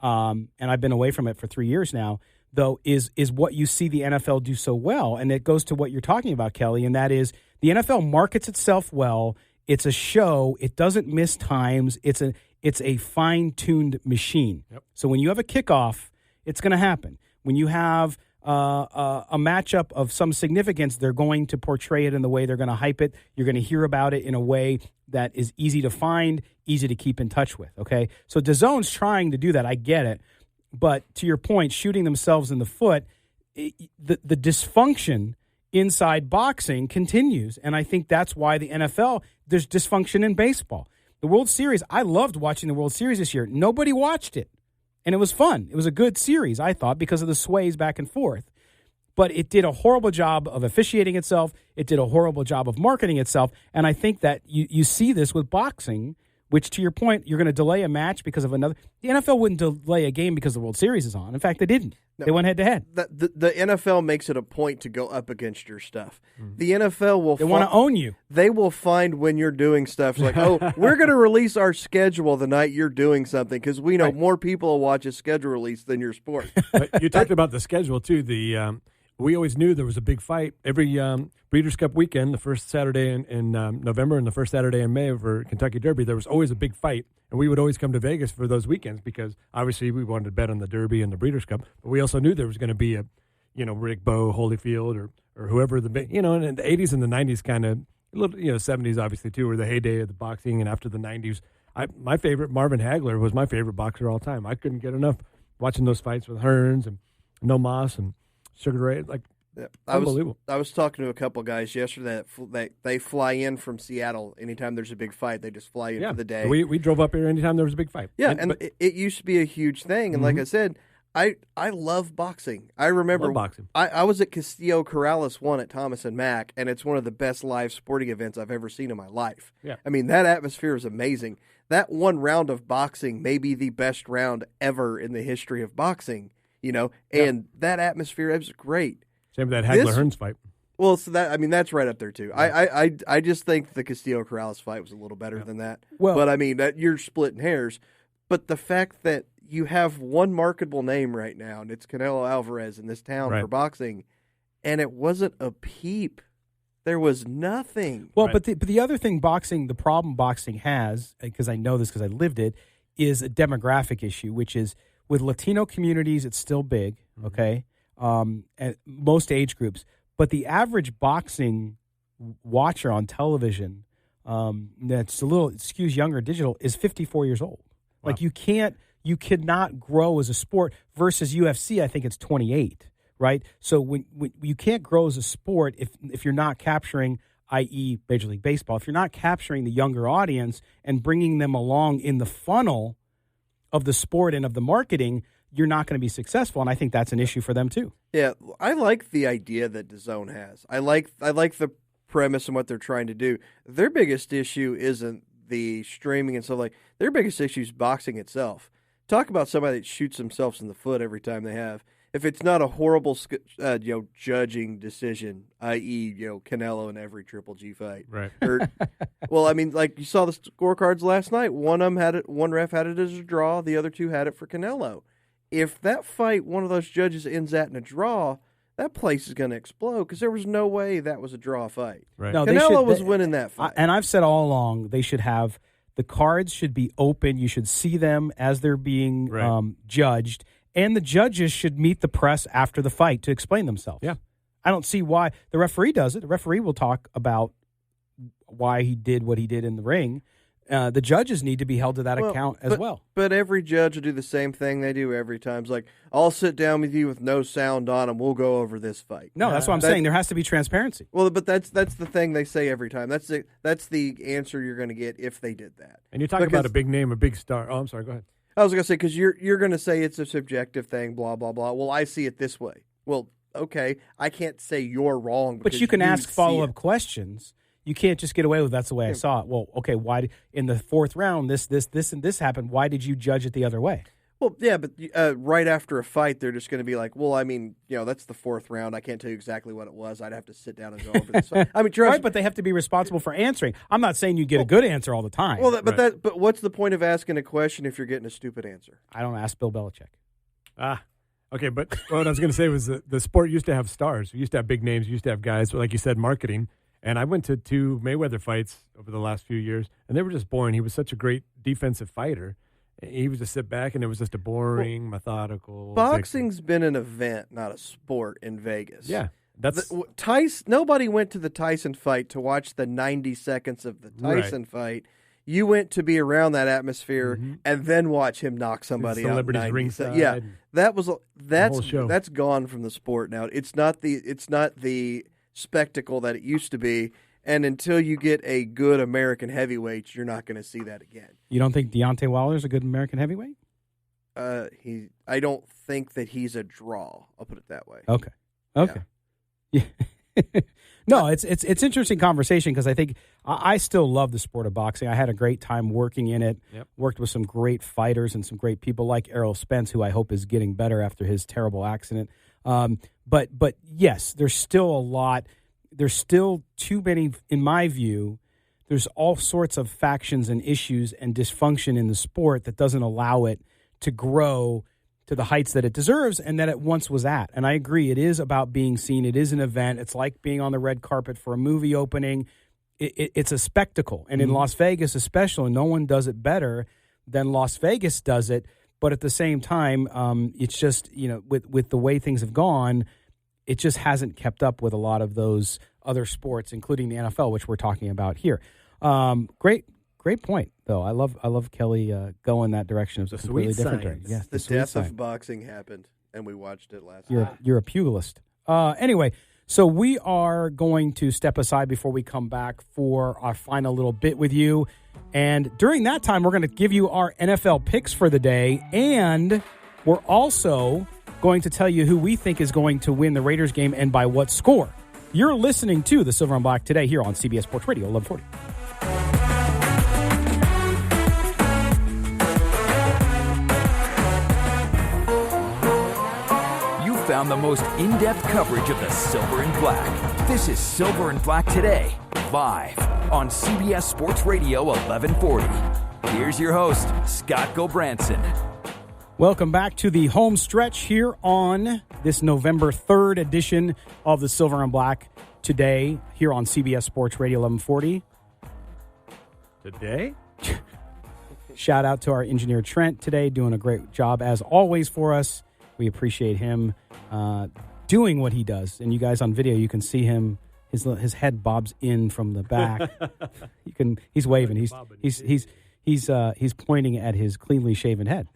and I've been away from it for 3 years now, though, is what you see the NFL do so well. And it goes to what you're talking about, Kelly, and that is the NFL markets itself well. It's a show. It doesn't miss times. It's a fine-tuned machine. Yep. So when you have a kickoff, it's going to happen. When you have a matchup of some significance, they're going to portray it in the way they're going to hype it. You're going to hear about it in a way that is easy to find, easy to keep in touch with, okay? So DAZN's trying to do that. I get it. But to your point, shooting themselves in the foot, the dysfunction inside boxing continues. And I think that's why the NFL, there's dysfunction in baseball. The World Series, I loved watching the World Series this year. Nobody watched it. And it was fun. It was a good series, I thought, because of the sways back and forth. But it did a horrible job of officiating itself. It did a horrible job of marketing itself. And I think that you see this with boxing, which, to your point, you're going to delay a match because of another. The NFL wouldn't delay a game because the World Series is on. In fact, they didn't. No, they went head-to-head. The NFL makes it a point to go up against your stuff. Mm-hmm. The NFL will... They want to own you. They will find when you're doing stuff. It's like, oh, we're going to release our schedule the night you're doing something because we know more people will watch a schedule release than your sport. But you talked about the schedule, too. We always knew there was a big fight every Breeders' Cup weekend, the first Saturday in November and the first Saturday in May for Kentucky Derby. There was always a big fight, and we would always come to Vegas for those weekends because obviously we wanted to bet on the Derby and the Breeders' Cup, but we also knew there was going to be a, Rick Bowe, Holyfield, or whoever and in the 80s and the 90s kind of, 70s obviously too, were the heyday of the boxing, and after the 90s, my favorite, Marvin Hagler, was my favorite boxer all time. I couldn't get enough watching those fights with Hearns and No Mas and Sugar Ray, unbelievable. I was talking to a couple guys yesterday that they fly in from Seattle anytime there's a big fight. They just fly in for the day. We drove up here anytime there was a big fight. Yeah, and it used to be a huge thing. And like I said, I love boxing. I remember boxing. I was at Castillo Corrales 1 at Thomas and Mack, and it's one of the best live sporting events I've ever seen in my life. Yeah. I mean, that atmosphere is amazing. That one round of boxing may be the best round ever in the history of boxing. And that atmosphere was great. Same with that Hagler-Hearns fight. Well, so that's right up there too. Yeah. I just think the Castillo Corrales fight was a little better than that. Well, but that you're splitting hairs. But the fact that you have one marketable name right now, and it's Canelo Alvarez in this town for boxing, and it wasn't a peep. There was nothing. Well, but the other thing the problem boxing has, because I know this because I lived it, is a demographic issue, which is, with Latino communities, it's still big, okay, at most age groups. But the average boxing watcher on television that's a little skews younger digital is 54 years old. Wow. Like you cannot grow as a sport versus UFC, I think it's 28, right? So when you can't grow as a sport if you're not capturing, i.e. Major League Baseball, if you're not capturing the younger audience and bringing them along in the funnel of the sport and of the marketing, you're not going to be successful, and I think that's an issue for them too. Yeah, I like the idea that DAZN has. I like the premise and what they're trying to do. Their biggest issue isn't the streaming and stuff like. Their biggest issue is boxing itself. Talk about somebody that shoots themselves in the foot every time they have. If it's not a horrible judging decision, i.e. Canelo in every Triple G fight, right? Well, like you saw the scorecards last night. One of them had it. One ref had it as a draw. The other two had it for Canelo. If that fight, one of those judges ends that in a draw, that place is going to explode because there was no way that was a draw fight. Right. No, Canelo was winning that fight. And I've said all along they should have the cards should be open. You should see them as they're being judged. And the judges should meet the press after the fight to explain themselves. Yeah. I don't see why. The referee does it. The referee will talk about why he did what he did in the ring. The judges need to be held to that account as well. But every judge will do the same thing they do every time. It's like, I'll sit down with you with no sound on and we'll go over this fight. No, that's what I'm saying. There has to be transparency. Well, but that's the thing they say every time. That's the answer you're going to get if they did that. And you're talking about a big name, a big star. Oh, I'm sorry. Go ahead. I was going to say, because you're going to say it's a subjective thing, blah, blah, blah. Well, I see it this way. Well, okay, I can't say you're wrong. But you can ask follow-up questions. You can't just get away with that's the way I saw it. Well, okay, why in the fourth round this and this happened? Why did you judge it the other way? Well, yeah, but right after a fight, they're just going to be like, well, I mean, that's the fourth round. I can't tell you exactly what it was. I'd have to sit down and go over this. I mean, right, but they have to be responsible for answering. I'm not saying you get a good answer all the time. Well, but what's the point of asking a question if you're getting a stupid answer? I don't ask Bill Belichick. Okay, but what I was going to say was the sport used to have stars. We used to have big names. We used to have guys, like you said, marketing. And I went to 2 Mayweather fights over the last few years, and they were just boring. He was such a great defensive fighter. He was just sit back, and it was just a boring, methodical. Boxing's been an event, not a sport in Vegas. Yeah, Nobody went to the Tyson fight to watch the 90 seconds of the Tyson fight. You went to be around that atmosphere and then watch him knock somebody out. Celebrities ringside. Yeah, that's gone from the sport now. It's not the spectacle that it used to be. And until you get a good American heavyweight, you're not going to see that again. You don't think Deontay Wilder's a good American heavyweight? I don't think that he's a draw. I'll put it that way. Okay. Yeah. No, it's interesting conversation because I think I still love the sport of boxing. I had a great time working in it. Yep. Worked with some great fighters and some great people like Errol Spence, who I hope is getting better after his terrible accident. But yes, there's still a lot. There's still too many, in my view. There's all sorts of factions and issues and dysfunction in the sport that doesn't allow it to grow to the heights that it deserves and that it once was at. And I agree, it is about being seen. It is an event. It's like being on the red carpet for a movie opening. It's a spectacle. And in Las Vegas especially, no one does it better than Las Vegas does it. But at the same time, it's just, with the way things have gone, it just hasn't kept up with a lot of those other sports, including the NFL, which we're talking about here. Great point, though. I love Kelly going that direction. It was a completely different direction. Yes, the death of boxing happened, and we watched it last night. You're a pugilist. Anyway, so we are going to step aside before we come back for our final little bit with you. And during that time, we're going to give you our NFL picks for the day, and we're also going to tell you who we think is going to win the Raiders game and by what score. You're listening to the Silver and Black today here on CBS Sports Radio 1140. You found the most in-depth coverage of the Silver and Black. This is Silver and Black Today, live on CBS Sports Radio 1140. Here's your host, Scott Gobranson. Welcome back to the home stretch here on this November 3rd edition of the Silver and Black Today here on CBS Sports Radio 1140. Today? Shout out to our engineer Trent today, doing a great job as always for us. We appreciate him doing what he does. And you guys on video, you can see him. His head bobs in from the back. He's waving. He's pointing at his cleanly shaven head.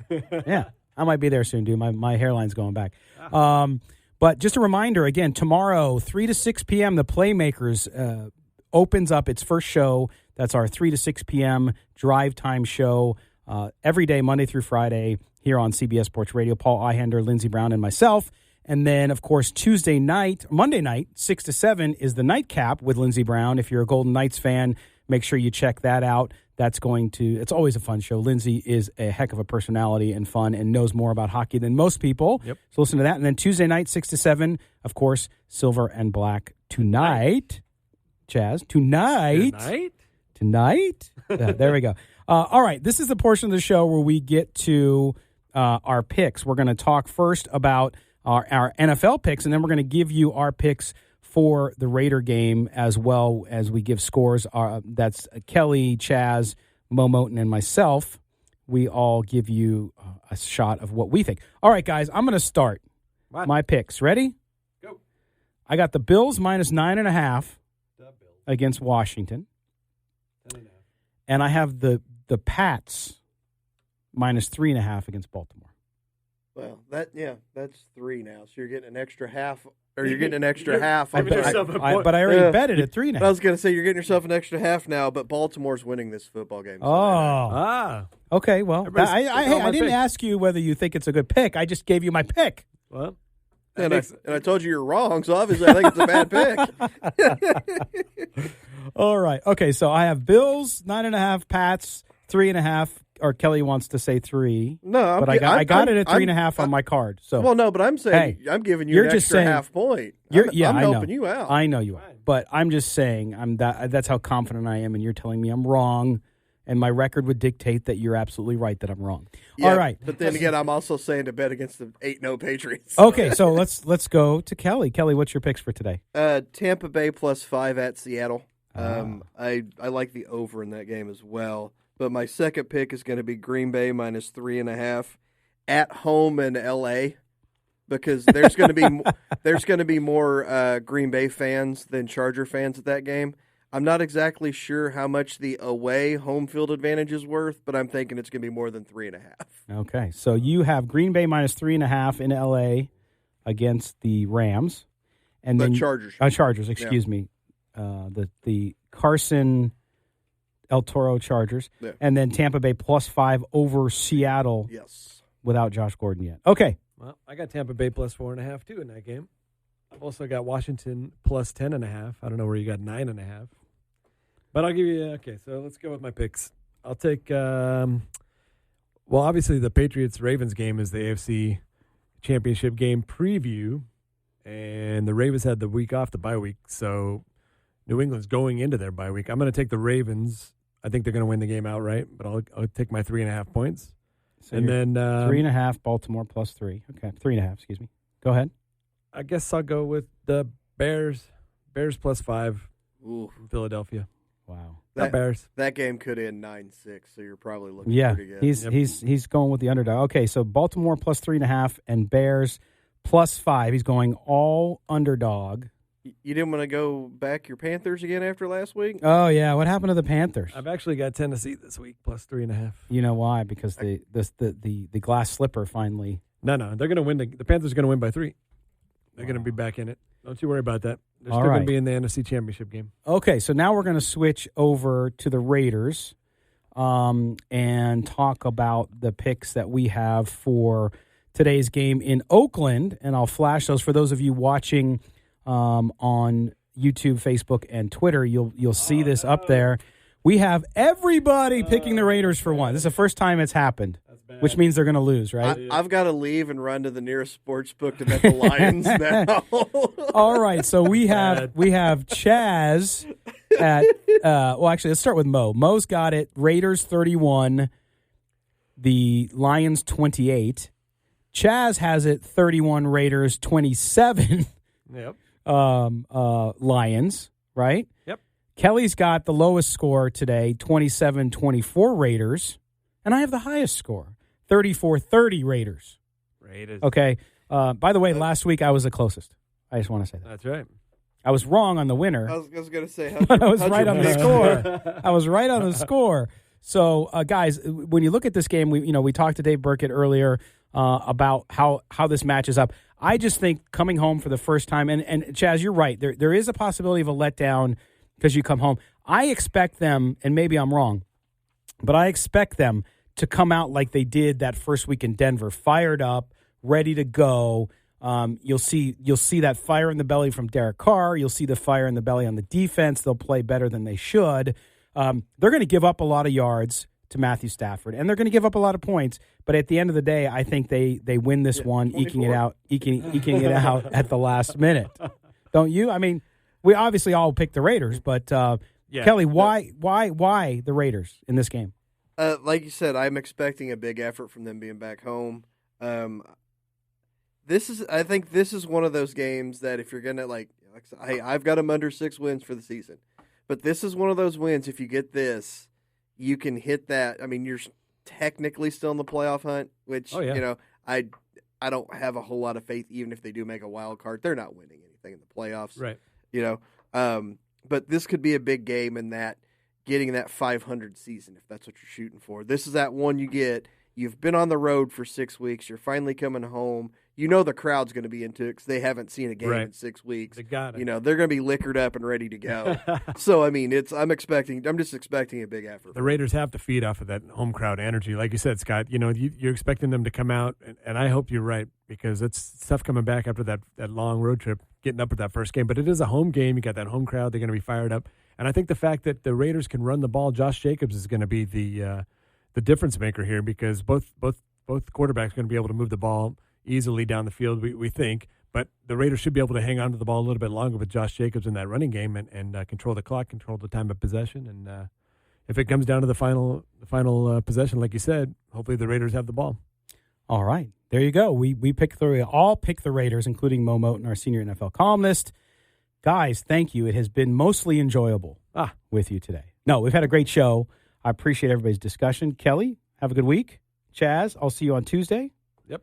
Yeah, I might be there soon, dude. My hairline's going back. But just a reminder, again, tomorrow, 3 to 6 p.m., the Playmakers opens up its first show. That's our 3 to 6 p.m. drive time show every day, Monday through Friday, here on CBS Sports Radio. Paul Ihender, Lindsey Brown, and myself. And then, of course, Monday night, 6 to 7 is the nightcap with Lindsey Brown. If you're a Golden Knights fan, make sure you check that out. It's always a fun show. Lindsey is a heck of a personality and fun and knows more about hockey than most people. Yep. So listen to that. And then Tuesday night, 6 to 7, of course, Silver and Black tonight. Chaz, tonight. There we go. All right, this is the portion of the show where we get to our picks. We're going to talk first about our NFL picks, and then we're going to give you our picks for the Raider game as well as we give scores. That's Kelly, Chaz, Mo Moten, and myself. We all give you a shot of what we think. All right, guys, I'm going to start my picks. Ready? Go. I got the Bills minus 9.5 against Washington. 10.5. And I have the Pats minus 3.5 against Baltimore. Well, that's 3 now. So you're getting an extra half, or you're getting an extra half. But I already bet it at 3.5. I was going to say you're getting yourself an extra half now, but Baltimore's winning this football game. Okay. Well, I didn't ask you whether you think it's a good pick. I just gave you my pick. Well, and I told you you're wrong, so obviously I think it's a bad pick. All right. Okay, so I have Bills 9.5, Pats 3.5, Kelly wants to say 3. No, but I got it at 3.5 on my card. So well, no, but I'm saying I'm giving you an extra half point. I'm helping you out. I know you are, but I'm just saying that's how confident I am, and you're telling me I'm wrong, and my record would dictate that you're absolutely right that I'm wrong. Yeah, all right, but then again, I'm also saying to bet against the 8-0 Patriots. Okay, so let's go to Kelly. Kelly, what's your picks for today? Tampa Bay +5 at Seattle. I like the over in that game as well. But my second pick is going to be Green Bay -3.5 at home in L.A. because there's going to be more Green Bay fans than Charger fans at that game. I'm not exactly sure how much the away home field advantage is worth, but I'm thinking it's going to be more than 3.5. Okay, so you have Green Bay -3.5 in L.A. against the Rams, and then Chargers. Chargers, excuse me, the Carson El Toro Chargers, and then Tampa Bay +5 over Seattle. Yes, without Josh Gordon yet. Okay, well, I got Tampa Bay +4.5 too in that game. I've also got Washington +10.5. I don't know where you got 9.5. But I'll give you, okay, so let's go with my picks. I'll take, obviously the Patriots-Ravens game is the AFC Championship game preview, and the Ravens had the week off, the bye week, so New England's going into their bye week. I'm going to take the Ravens. I think they're going to win the game outright, but I'll take my 3.5 points. So and then 3.5, Baltimore +3. Okay, 3.5, excuse me. Go ahead. I guess I'll go with the Bears. Bears +5 Ooh. from Philadelphia. Wow. Bears. That game could end 9-6, so you're probably looking pretty good. He's going with the underdog. Okay, so Baltimore +3.5 and Bears +5. He's going all underdog. You didn't want to go back your Panthers again after last week? Oh, yeah. What happened to the Panthers? I've actually got Tennessee this week +3.5. You know why? Because the glass slipper finally. No, they're going to win. The Panthers are going to win by 3. They're going to be back in it. Don't you worry about that. They're still going to be in the NFC Championship game. Okay, so now we're going to switch over to the Raiders and talk about the picks that we have for today's game in Oakland. And I'll flash those for those of you watching on YouTube, Facebook, and Twitter. You'll see this up there. We have everybody picking the Raiders for one. This is the first time it's happened, which means they're going to lose, right? I've got to leave and run to the nearest sports book to bet the Lions now. All right, so we have Chaz at actually let's start with Mo. Mo's got it. Raiders 31, the Lions 28. Chaz has it 31 Raiders, 27 Yep. Lions, right? Yep. Kelly's got the lowest score today, 27-24 Raiders. And I have the highest score, 34-30 Raiders. Okay. By the way, last week I was the closest. I just want to say that. That's right. I was wrong on the winner. I was going to say, but I was right on the score. I was right on the score. So, guys, when you look at this game, we talked to Dave Birkett earlier about how this matches up. I just think coming home for the first time, and Chaz, you're right. There is a possibility of a letdown because you come home. I expect them, and maybe I'm wrong, but I expect them to come out like they did that first week in Denver, fired up, ready to go. You'll see that fire in the belly from Derek Carr. You'll see the fire in the belly on the defense. They'll play better than they should. They're going to give up a lot of yards to Matthew Stafford, and they're going to give up a lot of points. But at the end of the day, I think they win this one, 24. eking it out at the last minute. Don't you? I mean, we obviously all picked the Raiders, but Kelly, why the Raiders in this game? Like you said, I'm expecting a big effort from them being back home. I think this is one of those games that if you're gonna I've got them under 6 wins for the season, but this is one of those wins. If you get this, you can hit that. I mean, you're technically still in the playoff hunt, which I don't have a whole lot of faith. Even if they do make a wild card, they're not winning anything in the playoffs, right? But this could be a big game in that getting that 500 season if that's what you're shooting for. This is that one you get. You've been on the road for 6 weeks. You're finally coming home. You know the crowd's going to be into it because they haven't seen a game in 6 weeks. They got it. They're going to be liquored up and ready to go. So I mean, I'm just expecting a big effort. The Raiders have to feed off of that home crowd energy, like you said, Scott. You're expecting them to come out, and I hope you're right because it's tough coming back after that long road trip, getting up at that first game. But it is a home game. You got that home crowd. They're going to be fired up, and I think the fact that the Raiders can run the ball, Josh Jacobs is going to be the the difference maker here because both quarterbacks are going to be able to move the ball easily down the field, we think. But the Raiders should be able to hang on to the ball a little bit longer with Josh Jacobs in that running game and control the clock, control the time of possession. And if it comes down to the final possession, like you said, hopefully the Raiders have the ball. All right. There you go. We all pick the Raiders, including Mo Moten, our senior NFL columnist. Guys, thank you. It has been mostly enjoyable with you today. No, we've had a great show. I appreciate everybody's discussion. Kelly, have a good week. Chaz, I'll see you on Tuesday. Yep.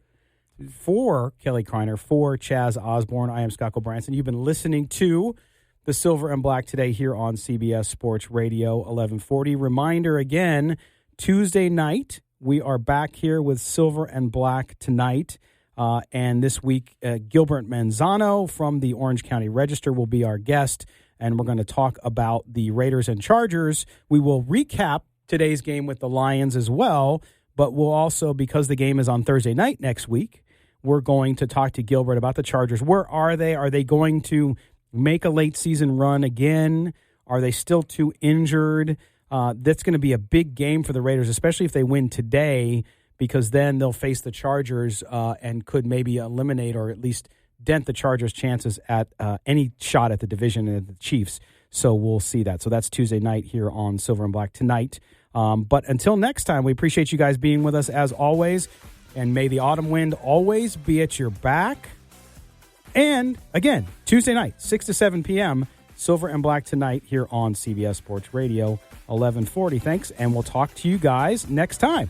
For Kelly Kreiner, for Chaz Osborne, I am Scott Branson. You've been listening to the Silver and Black today here on CBS Sports Radio 1140. Reminder again, Tuesday night, we are back here with Silver and Black tonight. And this week, Gilbert Manzano from the Orange County Register will be our guest. And we're going to talk about the Raiders and Chargers. We will recap today's game with the Lions as well. But we'll also, because the game is on Thursday night next week, we're going to talk to Gilbert about the Chargers. Where are they? Are they going to make a late season run again? Are they still too injured? That's going to be a big game for the Raiders, especially if they win today, because then they'll face the Chargers and could maybe eliminate or at least dent the Chargers' chances at any shot at the division and the Chiefs. So we'll see that. So that's Tuesday night here on Silver and Black tonight. But until next time, we appreciate you guys being with us as always. And may the autumn wind always be at your back. And again, Tuesday night, 6 to 7 p.m., Silver and Black tonight here on CBS Sports Radio 1140. Thanks, and we'll talk to you guys next time.